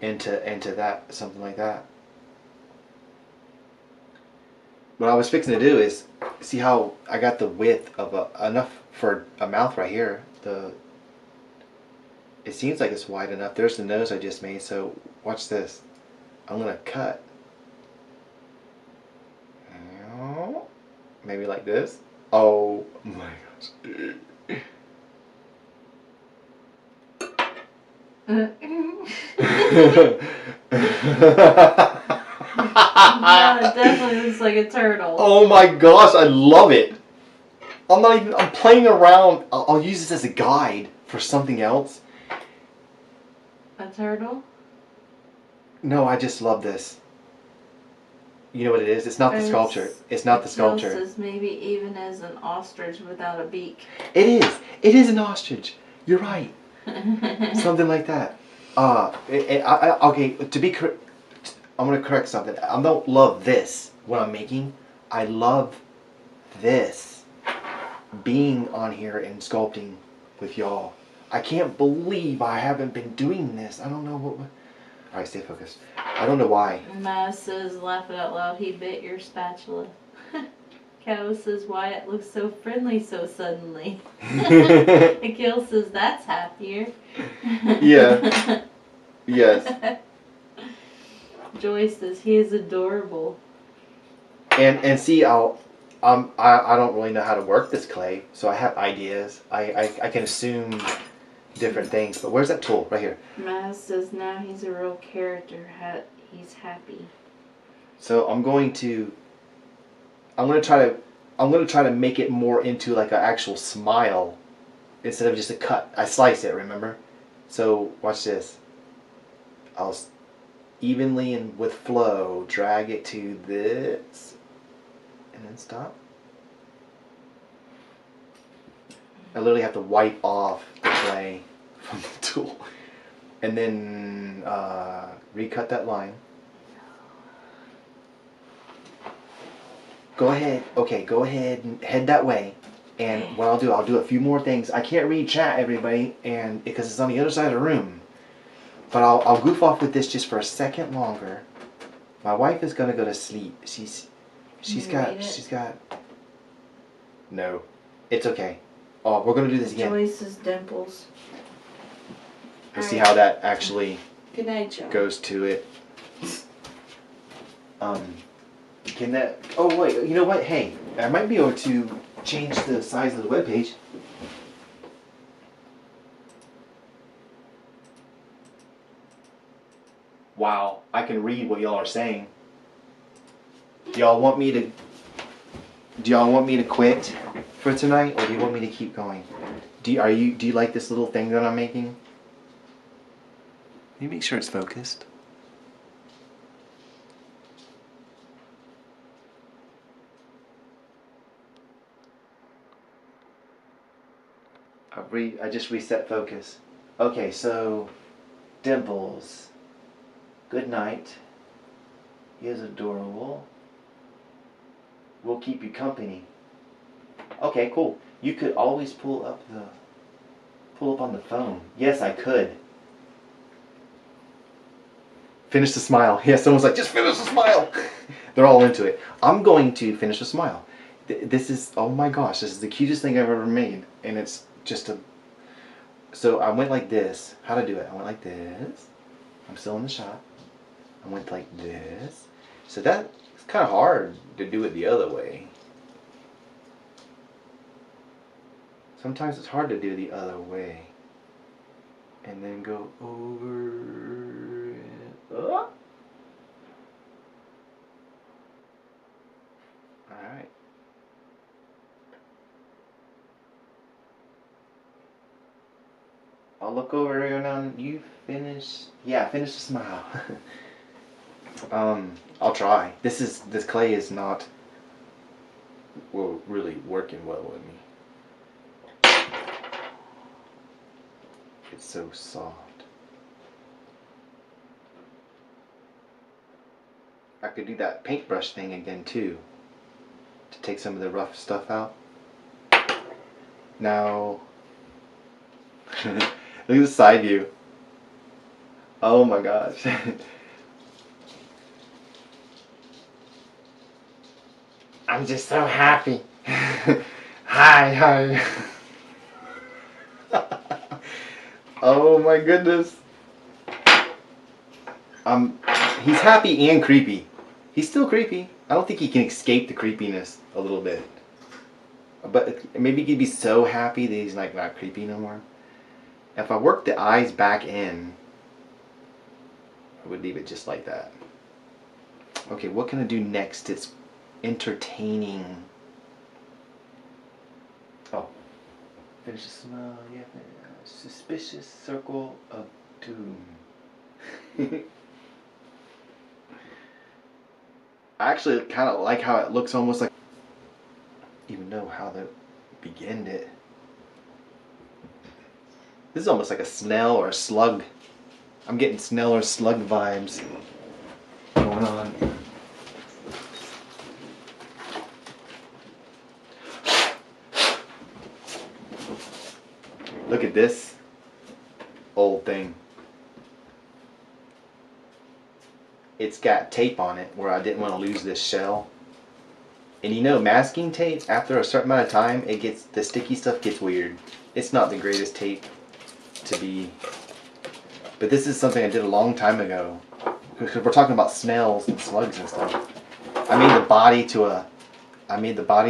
into that, something like that. What I was fixing to do is see how I got the width of enough for a mouth right here. It seems like it's wide enough. There's the nose I just made. So watch this. I'm gonna cut. Maybe like this. Oh my gosh. Yeah, it definitely looks like a turtle. Oh my gosh, I love it. I'm playing around. I'll use this as a guide for something else. A turtle? No, I just love this. You know what it is? It's not the sculpture. It's not the sculpture. Jill says maybe even as an ostrich without a beak. It is. It is an ostrich. You're right. Something like that. Okay, I'm going to correct something. I don't love this, what I'm making. I love this. Being on here and sculpting with y'all. I can't believe I haven't been doing this. I don't know what... Alright, stay focused. I don't know why. Maz says, laughing out loud, he bit your spatula. Cow says, Wyatt looks so friendly so suddenly. Akil says, that's happier. Yeah. Yes. Joy says, he is adorable. And see, I don't really know how to work this clay, so I have ideas. I can assume different things. But where's that tool? Right here. Maz says, now he's a real character. He's happy. So I'm going to try to make it more into like an actual smile instead of just a cut. I slice it, remember? So watch this. I'll evenly and with flow drag it to this. and then stop. I literally have to wipe off the clay from the tool. And then recut that line. Go ahead. Okay, go ahead and head that way. And what I'll do a few more things. I can't read chat, everybody, and because it's on the other side of the room. But I'll goof off with this just for a second longer. My wife is gonna go to sleep. She's got. No, it's okay. Oh, we're gonna do this again. Joyce's dimples. Let's see how that actually Good night, Joe. goes to it. Can that? Oh wait, you know what? Hey, I might be able to change the size of the webpage. Wow, I can read what y'all are saying. Do y'all want me to quit for tonight, or do you want me to keep going? Do you like this little thing that I'm making? Let me make sure it's focused. I just reset focus. Okay, so dimples. Good night. He is adorable. We'll keep you company. Okay, cool. You could always pull up on the phone. Yes, I could. Finish the smile. Yeah, someone's like, just finish the smile. They're all into it. I'm going to finish the smile. This is, oh my gosh, this is the cutest thing I've ever made. And it's just a, so I went like this. How to do it? I went like this. I'm still in the shot. I went like this. So that's kind of hard to do it the other way. Sometimes it's hard to do the other way. And then go over it. Up. Alright. I'll look over here now. You finish? Yeah, finish the smile. I'll try. This clay is not really working well with me. It's so soft. I could do that paintbrush thing again too, to take some of the rough stuff out. Now, look at the side view. Oh my gosh. I'm just so happy. Hi. Oh my goodness. He's happy and creepy. He's still creepy. I don't think he can escape the creepiness a little bit. But maybe he'd be so happy that he's like not creepy no more. If I work the eyes back in, I would leave it just like that. Okay, what can I do next? It's entertaining. Oh, finish the smile. Yeah, suspicious circle of doom. I actually kind of like how it looks, almost like, even know how to begin it. This is almost like a snail or a slug. I'm getting snail or slug vibes going on. Look at this old thing. It's got tape on it where I didn't want to lose this shell. And you know, masking tape, after a certain amount of time, the sticky stuff gets weird. It's not the greatest tape to be. But this is something I did a long time ago. Because we're talking about snails and slugs and stuff. I made the body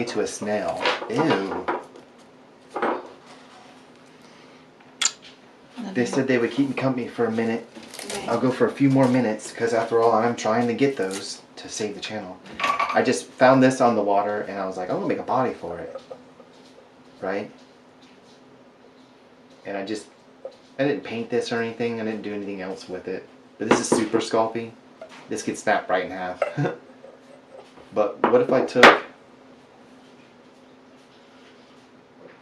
to a snail. Ew. They said they would keep me company for a minute. I'll go for a few more minutes because after all, I'm trying to get those to save the channel. I just found this on the water and I was like, I'm gonna make a body for it. Right? And I didn't paint this or anything. I didn't do anything else with it. But this is super sculpty. This could snap right in half. But what if I took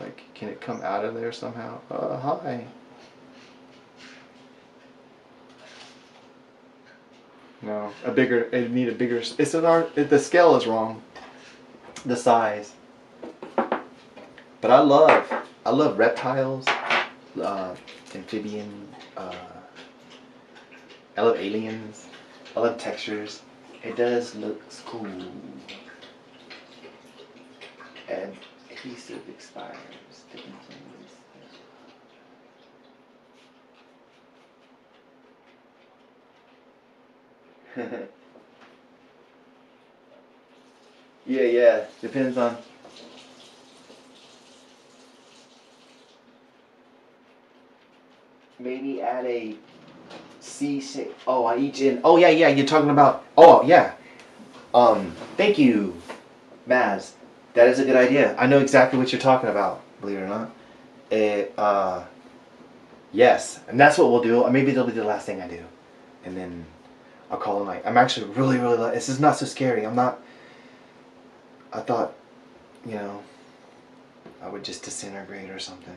Like, can it come out of there somehow? Hi. No, it'd need a bigger, the scale is wrong. The size. But I love reptiles, amphibian, I love aliens, I love textures. It does look cool. And adhesive expires. Yeah. Depends on. Maybe add a C shape. Oh, I each in. Oh yeah. You're talking about. Oh yeah. Thank you, Maz. That is a good idea. I know exactly what you're talking about. Believe it or not. Yes, and that's what we'll do. Maybe it'll be the last thing I do, and then I'll call it a night. I'm actually really. This is not so scary. I'm not. I thought, you know, I would just disintegrate or something.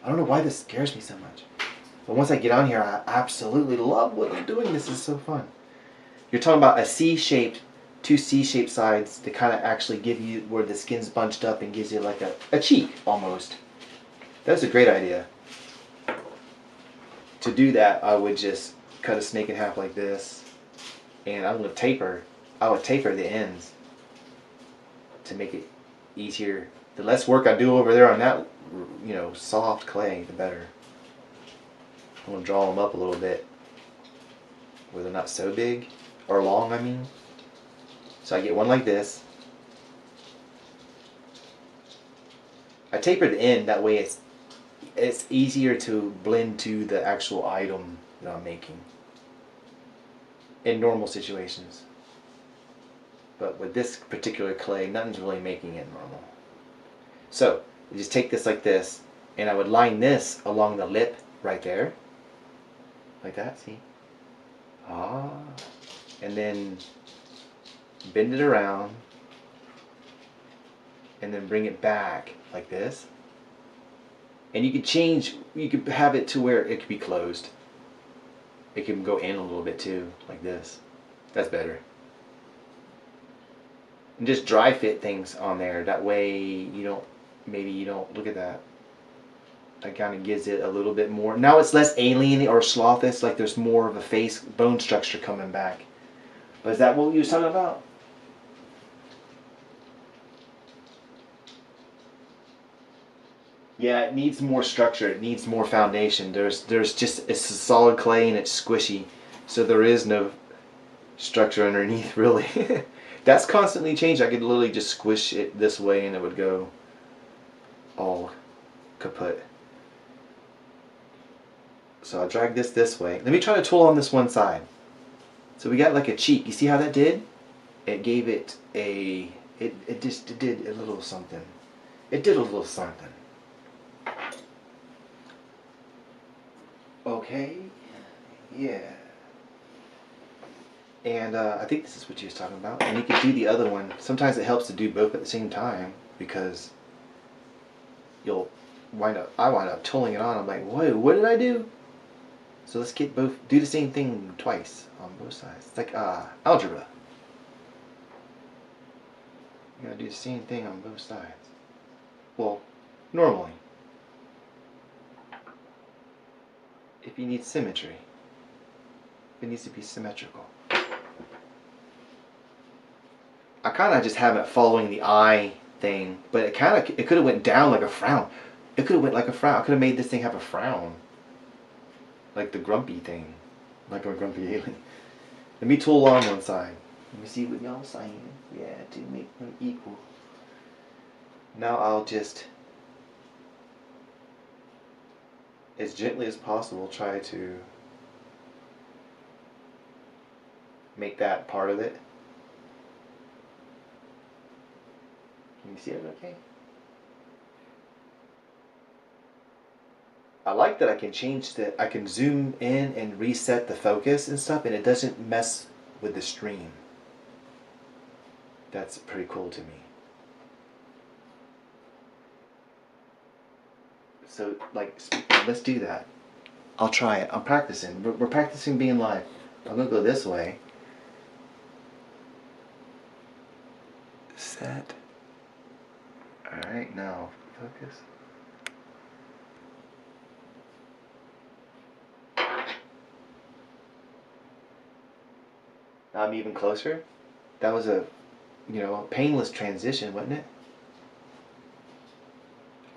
I don't know why this scares me so much. But once I get on here, I absolutely love what I'm doing. This is so fun. You're talking about a C-shaped, two C-shaped sides to kind of actually give you where the skin's bunched up and gives you like a cheek almost. That's a great idea. To do that, I would just cut a snake in half like this, and I'm gonna taper. I would taper the ends to make it easier. The less work I do over there on that, soft clay, the better. I'm gonna draw them up a little bit where they're not so big or long. I mean, so I get one like this. I taper the end that way it's easier to blend to the actual item that I'm making in normal situations. But with this particular clay, nothing's really making it normal. So, you just take this like this, and I would line this along the lip right there. Like that, see? And then bend it around, and then bring it back like this. And you could have it to where it could be closed. It can go in a little bit too, like this. That's better. And just dry fit things on there. That way you don't look at that. That kind of gives it a little bit more. Now it's less alien or slothish, like there's more of a face bone structure coming back. But is that what you were talking about? Yeah, it needs more structure. It needs more foundation. There's just, it's a solid clay and it's squishy, so there is no structure underneath really. That's constantly changed. I could literally just squish it this way and it would go all kaput. So I'll drag this way. Let me try to tool on this one side. So we got like a cheek. You see how that did? It gave it a, it did a little something. It did a little something. Okay, yeah. And I think this is what you was talking about. And you could do the other one. Sometimes it helps to do both at the same time because I wind up tooling it on. I'm like, whoa, what did I do? So let's do the same thing twice on both sides. It's like algebra. You gotta do the same thing on both sides. Well, normally. If you need symmetry. It needs to be symmetrical. I kind of just have it following the eye thing, but it could have went down like a frown. It could have went like a frown. I could have made this thing have a frown. Like the grumpy thing. Like a grumpy alien. Let me tool on one side. Let me see what y'all saying. Yeah, to make them equal. Now I'll just, as gently as possible, try to make that part of it. Can you see it okay? I like that I can zoom in and reset the focus and stuff, and it doesn't mess with the stream. That's pretty cool to me. So, like, let's do that. I'll try it. I'm practicing. We're practicing being live. I'm gonna go this way. Set. Alright, now focus. Now I'm even closer. That was a, a painless transition, wasn't it?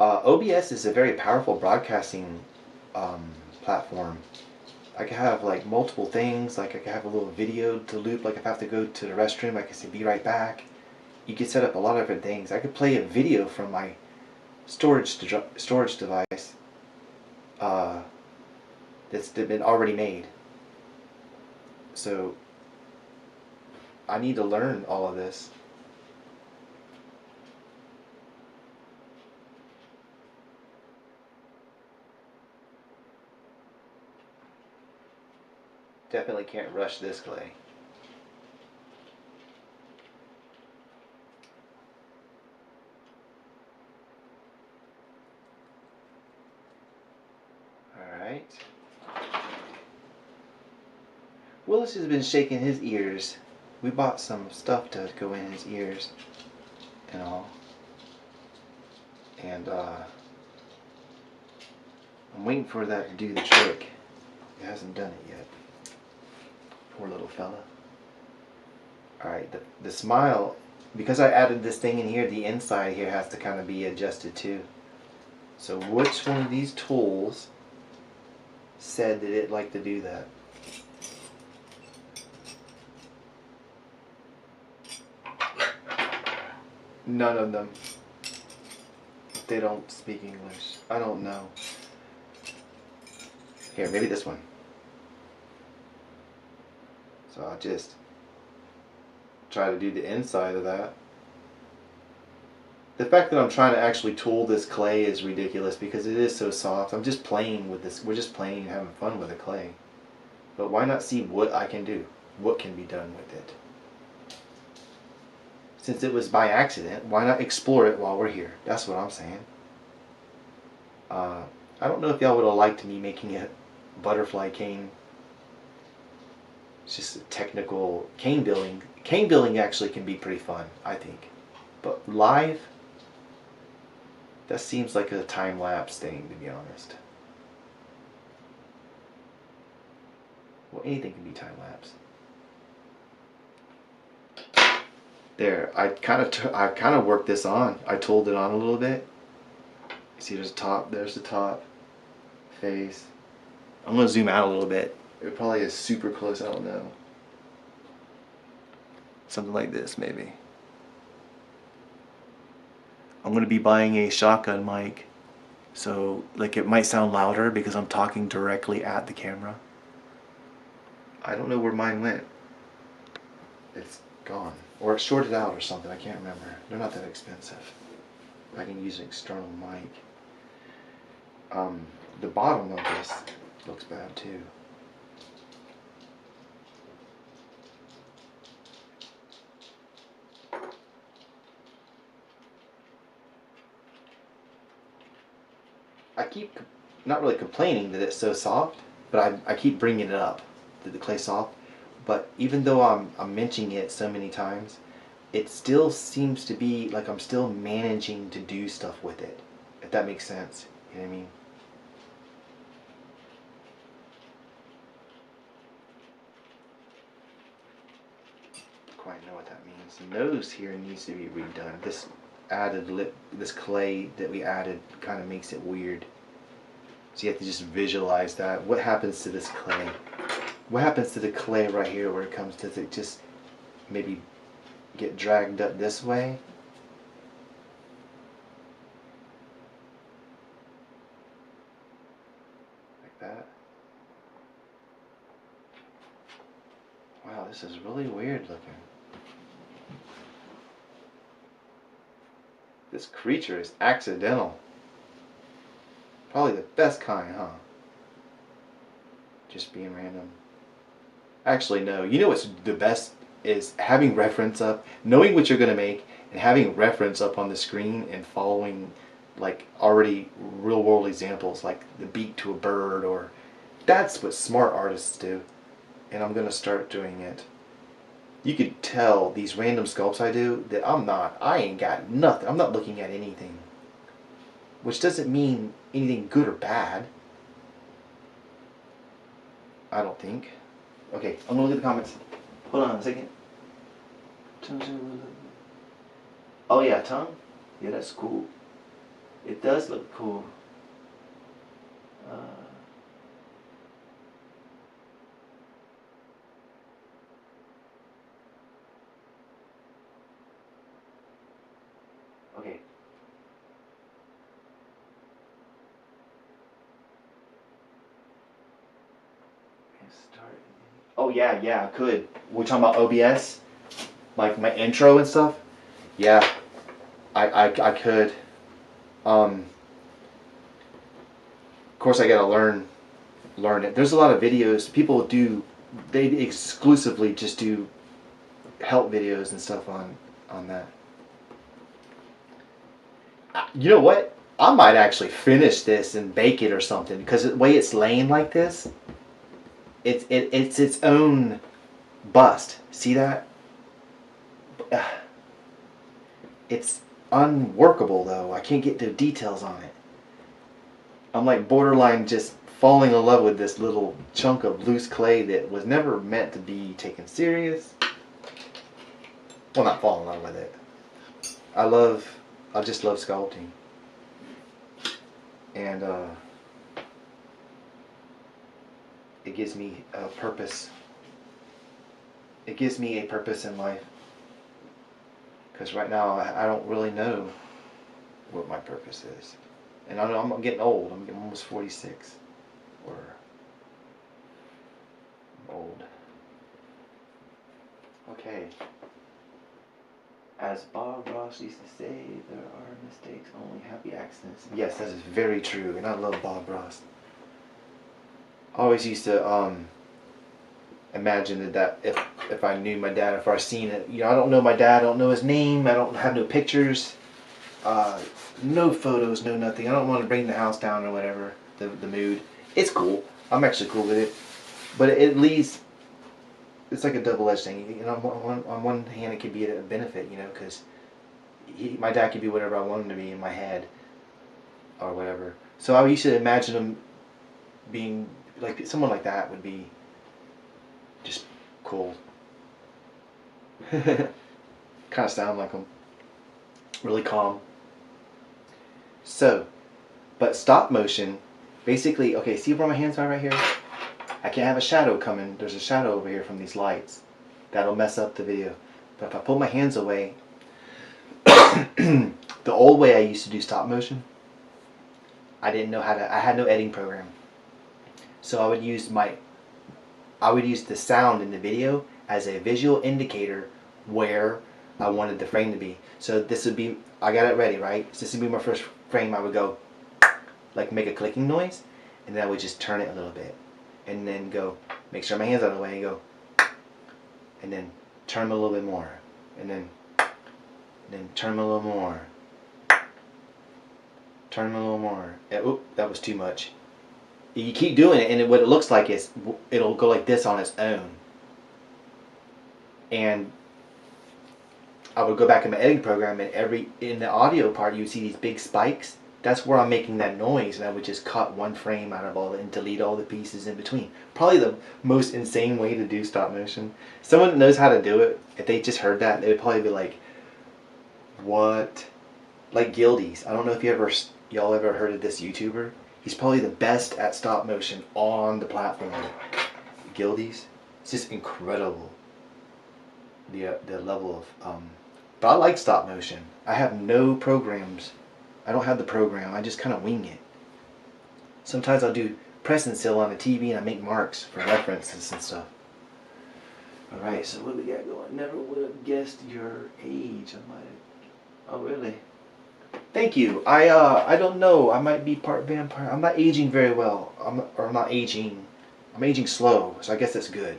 OBS is a very powerful broadcasting platform. I can have like multiple things. Like I can have a little video to loop. Like if I have to go to the restroom, I can say be right back. You can set up a lot of different things. I could play a video from my storage device that's been already made. So I need to learn all of this. Definitely can't rush this clay. Alright. Willis has been shaking his ears. We bought some stuff to go in his ears and all. And I'm waiting for that to do the trick. It hasn't done it yet. Poor little fella. Alright, the smile, because I added this thing in here, the inside here has to kind of be adjusted too. So which one of these tools said that it'd like to do that? None of them. They don't speak English. I don't know. Here, maybe this one. So I'll just try to do the inside of that. The fact that I'm trying to actually tool this clay is ridiculous because it is so soft. I'm just playing with this. We're just playing and having fun with the clay. But why not see what I can do? What can be done with it? Since it was by accident, why not explore it while we're here? That's what I'm saying. I don't know if y'all would have liked me making a butterfly cane. It's just a technical cane building. Cane building actually can be pretty fun, I think. But live, that seems like a time-lapse thing, to be honest. Well, anything can be time-lapse. There, I kind of worked this on. I tooled it on a little bit. You see, there's the top face. I'm gonna zoom out a little bit. It probably is super close. I don't know. Something like this, maybe. I'm gonna be buying a shotgun mic, so like it might sound louder because I'm talking directly at the camera. I don't know where mine went. It's gone. Or it shorted out or something, I can't remember. They're not that expensive. I can use an external mic. The bottom of this looks bad too. I keep not really complaining that it's so soft, but I keep bringing it up, that the clay's soft. But even though I'm mentioning it so many times, it still seems to be like I'm still managing to do stuff with it. If that makes sense. You know what I mean? Quite know what that means. The nose here needs to be redone. This added lip, this clay that we added kind of makes it weird. So you have to just visualize that. What happens to this clay? What happens to the clay right here where it comes to it just maybe get dragged up this way? Like that. Wow, this is really weird looking. This creature is accidental. Probably the best kind, huh? Just being random. Actually, no. You know what's the best is having reference up, knowing what you're going to make, and having reference up on the screen and following like already real world examples, like the beak to a bird, or that's what smart artists do. And I'm gonna start doing it. You could tell these random sculpts I do that I ain't got nothing. I'm not looking at anything. Which doesn't mean anything good or bad. I don't think. Okay, I'm gonna look at the comments. Hold on a second. Oh yeah, tongue? Yeah, that's cool. It does look cool. Okay. Start. Oh yeah, I could. We're talking about OBS, like my intro and stuff. Yeah, I could. Of course, I gotta learn it. There's a lot of videos people do. They exclusively just do help videos and stuff on that. You know what? I might actually finish this and bake it or something, because the way it's laying like this, it's its own bust. See that? It's unworkable though. I can't get the details on it. I'm like borderline just falling in love with this little chunk of loose clay that was never meant to be taken serious. Well, not fall in love with it. I just love sculpting. And it gives me a purpose. It gives me a purpose in life. Because right now I don't really know what my purpose is. And I know I'm getting old. I'm almost 46. Or I'm old. Okay. As Bob Ross used to say, there are mistakes, only happy accidents. Yes, that is very true, and I love Bob Ross. I always used to imagine that if I knew my dad, if I seen it, I don't know my dad, I don't know his name, I don't have no pictures, no photos, no nothing. I don't want to bring the house down or whatever, the mood. It's cool. I'm actually cool with it, but at least it's like a double-edged thing. On one hand, it could be a benefit, because my dad could be whatever I want him to be in my head, or whatever. So I used to imagine him being like someone like that would be just cool. Kind of sound like him. Really calm. So, but stop motion, basically, okay, see where my hands are right here? I can't have a shadow coming. There's a shadow over here from these lights. That'll mess up the video. But if I pull my hands away, the old way I used to do stop motion, I didn't know I had no editing program. So I would use the sound in the video as a visual indicator where I wanted the frame to be. So this would be, I got it ready, right? So this would be my first frame. I would go, like make a clicking noise, and then I would just turn it a little bit. And then go, make sure my hands out of the way, and go, and then turn them a little bit more, and then turn them a little more, turn them a little more. Oop, that was too much. You keep doing it, and what it looks like is it'll go like this on its own. And I would go back in my editing program, and in the audio part, you would see these big spikes. That's where I'm making that noise, and I would just cut one frame out of all and delete all the pieces in between. Probably the most insane way to do stop motion. Someone that knows how to do it, if they just heard that, they would probably be like, what? Like Gildies. I don't know if y'all ever heard of this YouTuber. He's probably the best at stop motion on the platform. Gildies. It's just incredible. The level of but I like stop motion. I have no programs. I don't have the program. I just kind of wing it. Sometimes I'll do press and seal on the TV, and I make marks for references and stuff. Alright, so what do we got going? Never would have guessed your age. Oh really? Thank you. I don't know. I might be part vampire. I'm not aging very well. I'm not aging. I'm aging slow, so I guess that's good.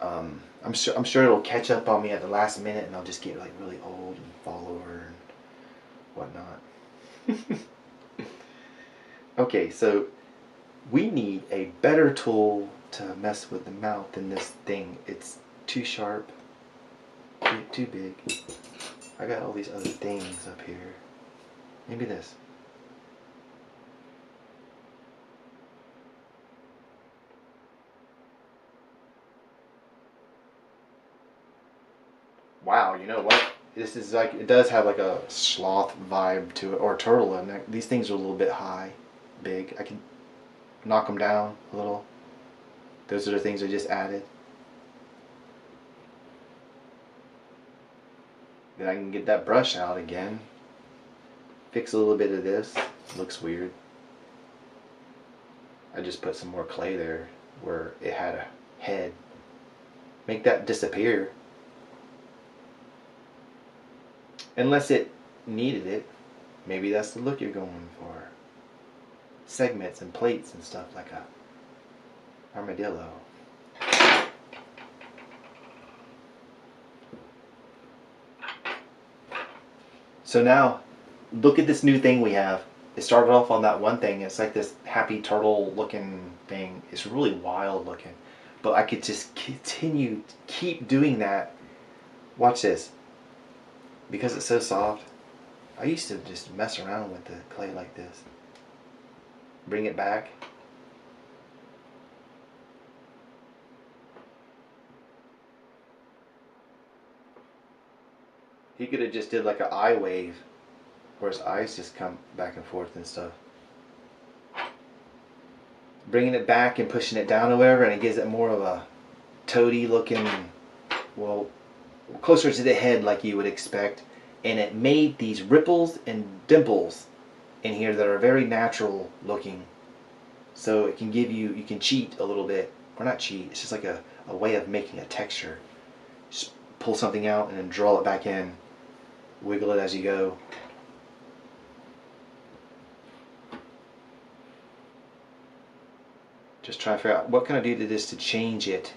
I'm sure it'll catch up on me at the last minute, and I'll just get like really old and fall over and whatnot. Okay, so we need a better tool to mess with the mouth than this thing. It's too sharp, too big. I got all these other things up here. Maybe this. Wow, you know what? This is like, it does have like a sloth vibe to it, or a turtle. And these things are a little bit high, big. I can knock them down a little. Those are the things I just added. Then I can get that brush out again. Fix a little bit of this. Looks weird. I just put some more clay there where it had a head. Make that disappear. Unless it needed it. Maybe that's the look you're going for. Segments and plates and stuff like a armadillo. So now, look at this new thing we have. It started off on that one thing. It's like this happy turtle looking thing. It's really wild looking. But I could just keep doing that. Watch this. Because it's so soft, I used to just mess around with the clay like this. Bring it back. He could have just did like an eye wave, where his eyes just come back and forth and stuff. Bringing it back and pushing it down or whatever, and it gives it more of a toady looking, well, closer to the head like you would expect. And it made these ripples and dimples in here that are very natural looking. So it can give you, you can cheat a little bit. Or not cheat, it's just like a way of making a texture. Just pull something out and then draw it back in. Wiggle it as you go. Just try to figure out what can I do to this to change it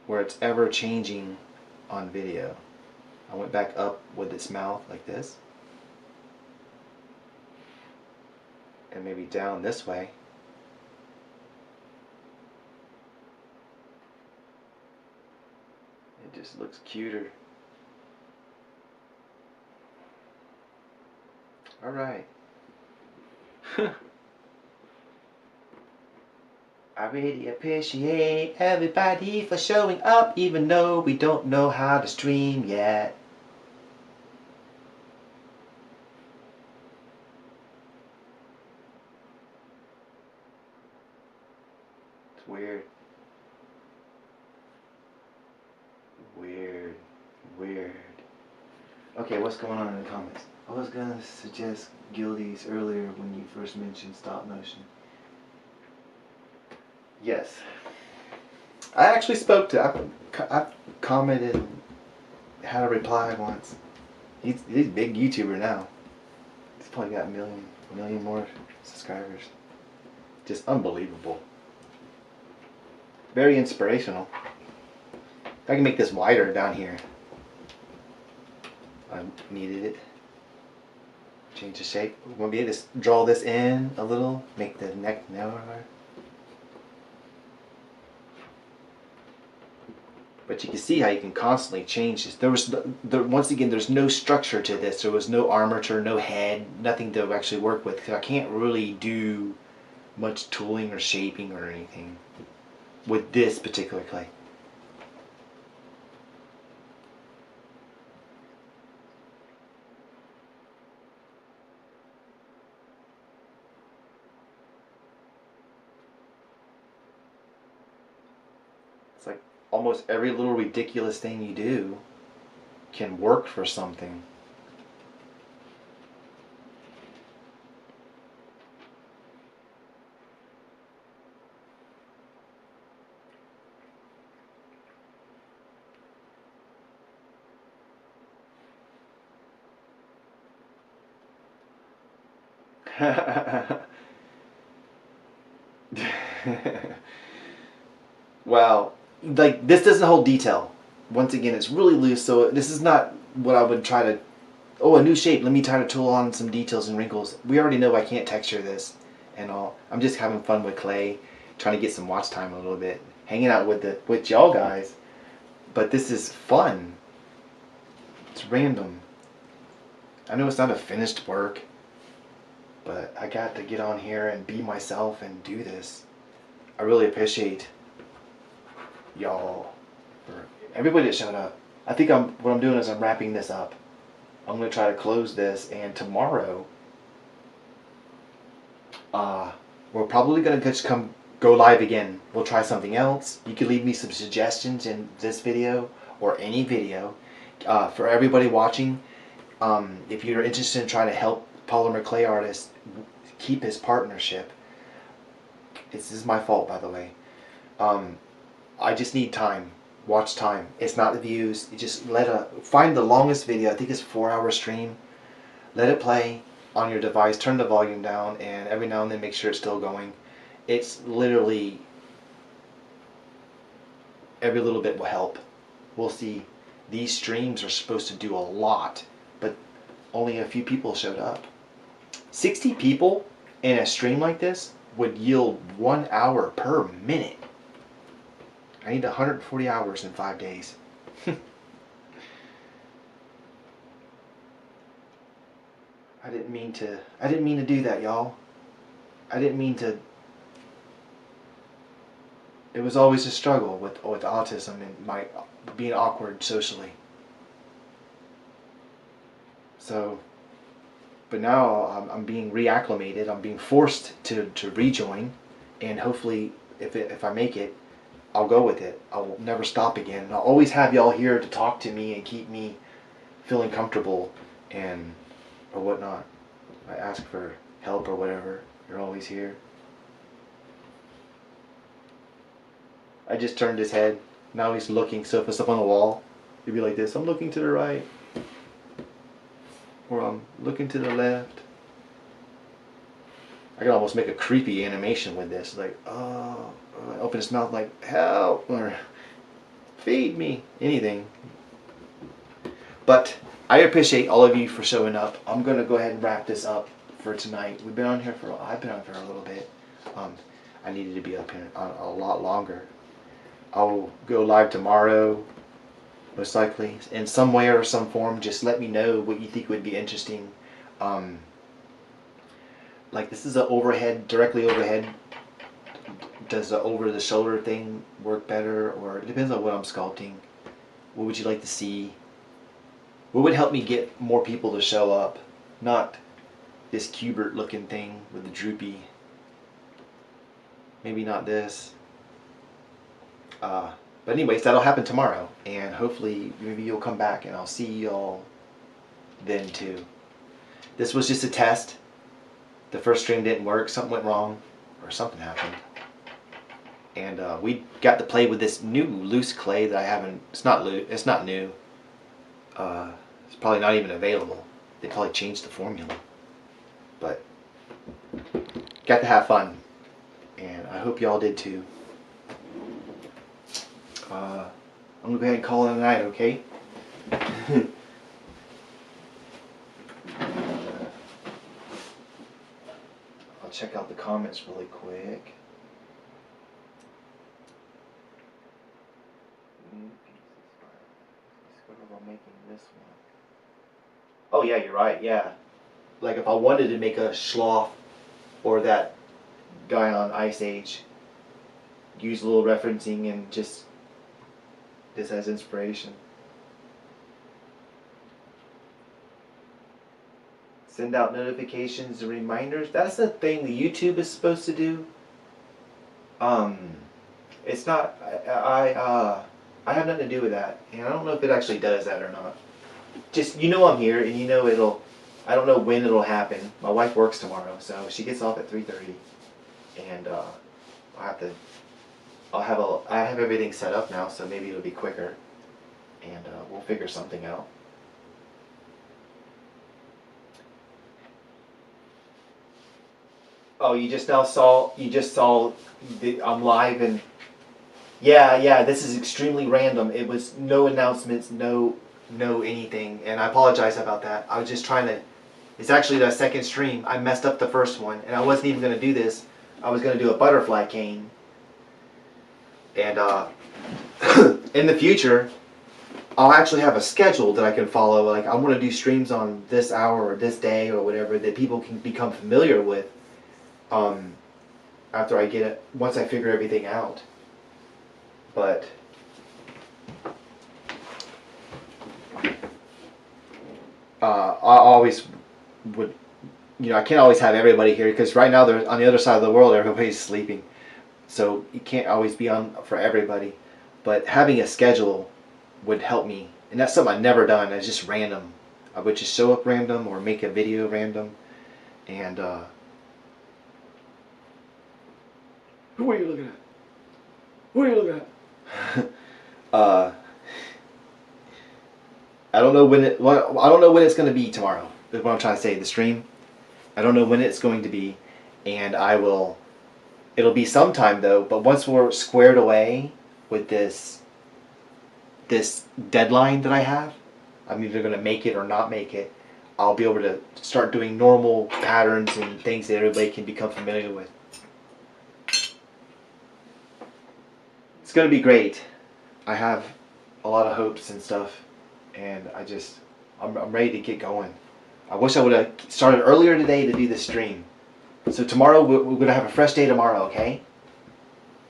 where it's ever changing on video. I went back up with its mouth like this. And maybe down this way. It just looks cuter. Alright. I really appreciate everybody for showing up, even though we don't know how to stream yet. It's weird. Weird. Weird. Okay, what's going on in the comments? I was gonna suggest Guildies earlier when you first mentioned stop motion. Yes. I actually spoke to, I've commented, had a reply once. He's a big YouTuber now. He's probably got a million more subscribers. Just unbelievable. Very inspirational. If I can make this wider down here. I needed it. Change the shape. We'll be able to draw this in a little, make the neck narrower. But you can see how you can constantly change this. Once again, there's no structure to this. There was no armature, no head, nothing to actually work with. Because I can't really do much tooling or shaping or anything with this particular clay. It's like almost every little ridiculous thing you do can work for something. Wow. Like, this doesn't hold detail. Once again, it's really loose, so this is not what I would try to oh, a new shape. Let me try to tool on some details and wrinkles. We already know I can't texture this and all. I'm just having fun with clay, trying to get some watch time a little bit, hanging out with y'all guys. But this is fun. It's random. I know it's not a finished work, but I got to get on here and be myself and do this. I really appreciate y'all for everybody that showed up. I think what I'm doing is I'm wrapping this up. I'm gonna try to close this, and tomorrow, we're probably gonna just go live again. We'll try something else. You can leave me some suggestions in this video or any video. For everybody watching, if you're interested in trying to help polymer clay artist keep his partnership, this is my fault, by the way. I just need time. Watch time. It's not the views. You just find the longest video. I think it's a 4-hour stream. Let it play on your device. Turn the volume down, and every now and then make sure it's still going. It's literally every little bit will help. We'll see. These streams are supposed to do a lot, but only a few people showed up. 60 people in a stream like this would yield 1 hour per minute. I need 140 hours in 5 days. I didn't mean to do that, y'all. I didn't mean to. It was always a struggle with autism and my being awkward socially. So, but now I'm being reacclimated. I'm being forced to rejoin, and hopefully, if I make it, I'll go with it. I'll never stop again. I'll always have y'all here to talk to me and keep me feeling comfortable or whatnot. I ask for help or whatever. You're always here. I just turned his head. Now he's looking. So if it's up on the wall, he'd be like this. I'm looking to the right. Or I'm looking to the left. I could almost make a creepy animation with this. Like, oh, open his mouth like, help, or feed me, anything. But I appreciate all of you for showing up. I'm going to go ahead and wrap this up for tonight. I've been on here for a little bit. I needed to be up here a lot longer. I'll go live tomorrow, most likely, in some way or some form. Just let me know what you think would be interesting. Like this is directly overhead. Does the over the shoulder thing work better, or it depends on what I'm sculpting. What would you like to see? What would help me get more people to show up? Not this Cubert looking thing with the droopy. Maybe not this. But anyways, that'll happen tomorrow, and hopefully maybe you'll come back and I'll see y'all then too. This was just a test. The first stream didn't work, something went wrong, or something happened. And we got to play with this new loose clay that I haven't, it's not new. It's probably not even available. They probably changed the formula. But got to have fun, and I hope y'all did too. I'm gonna go ahead and call it a night, okay? I'll check out the comments really quick. Making this one. Oh yeah, you're right. Yeah, like if I wanted to make a Schloff or that guy on Ice Age, use a little referencing and just this as inspiration. Send out notifications and reminders. That's the thing the YouTube is supposed to do. It's not. I have nothing to do with that, and I don't know if it actually does that or not. Just, you know I'm here, and you know I don't know when it'll happen. My wife works tomorrow, so she gets off at 3:30, and I have everything set up now, so maybe it'll be quicker, and we'll figure something out. Oh, you just saw I'm live, and yeah, this is extremely random. It was no announcements, no know anything, and I apologize about that. I was just trying to. It's actually the second stream. I messed up the first one, and I wasn't even going to do this. I was going to do a butterfly cane, and in the future, I'll actually have a schedule that I can follow. Like I want to do streams on this hour or this day or whatever that people can become familiar with. After I get it, once I figure everything out. But I always would, I can't always have everybody here because right now they're on the other side of the world. Everybody's sleeping, so you can't always be on for everybody. But having a schedule would help me, and that's something I've never done. It's just random. I would just show up random or make a video random, and who are you looking at? Who are you looking at? I don't know when I don't know when it's going to be tomorrow. Is what I'm trying to say. The stream. I don't know when it's going to be, and I will. It'll be sometime though. But once we're squared away with this deadline that I have, I'm either going to make it or not make it. I'll be able to start doing normal patterns and things that everybody can become familiar with. It's going to be great. I have a lot of hopes and stuff, and I'm ready to get going. I wish I would have started earlier today to do this stream. So tomorrow we're going to have a fresh day tomorrow, okay?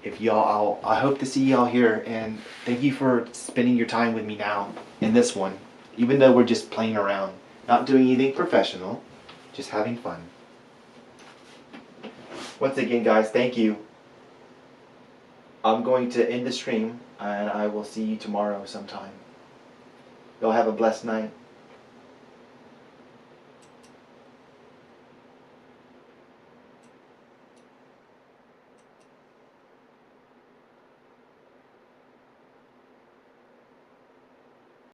If y'all, I hope to see y'all here, and thank you for spending your time with me now in this one, even though we're just playing around, not doing anything professional, just having fun. Once again, guys, thank you. I'm going to end the stream, and I will see you tomorrow sometime. Y'all have a blessed night.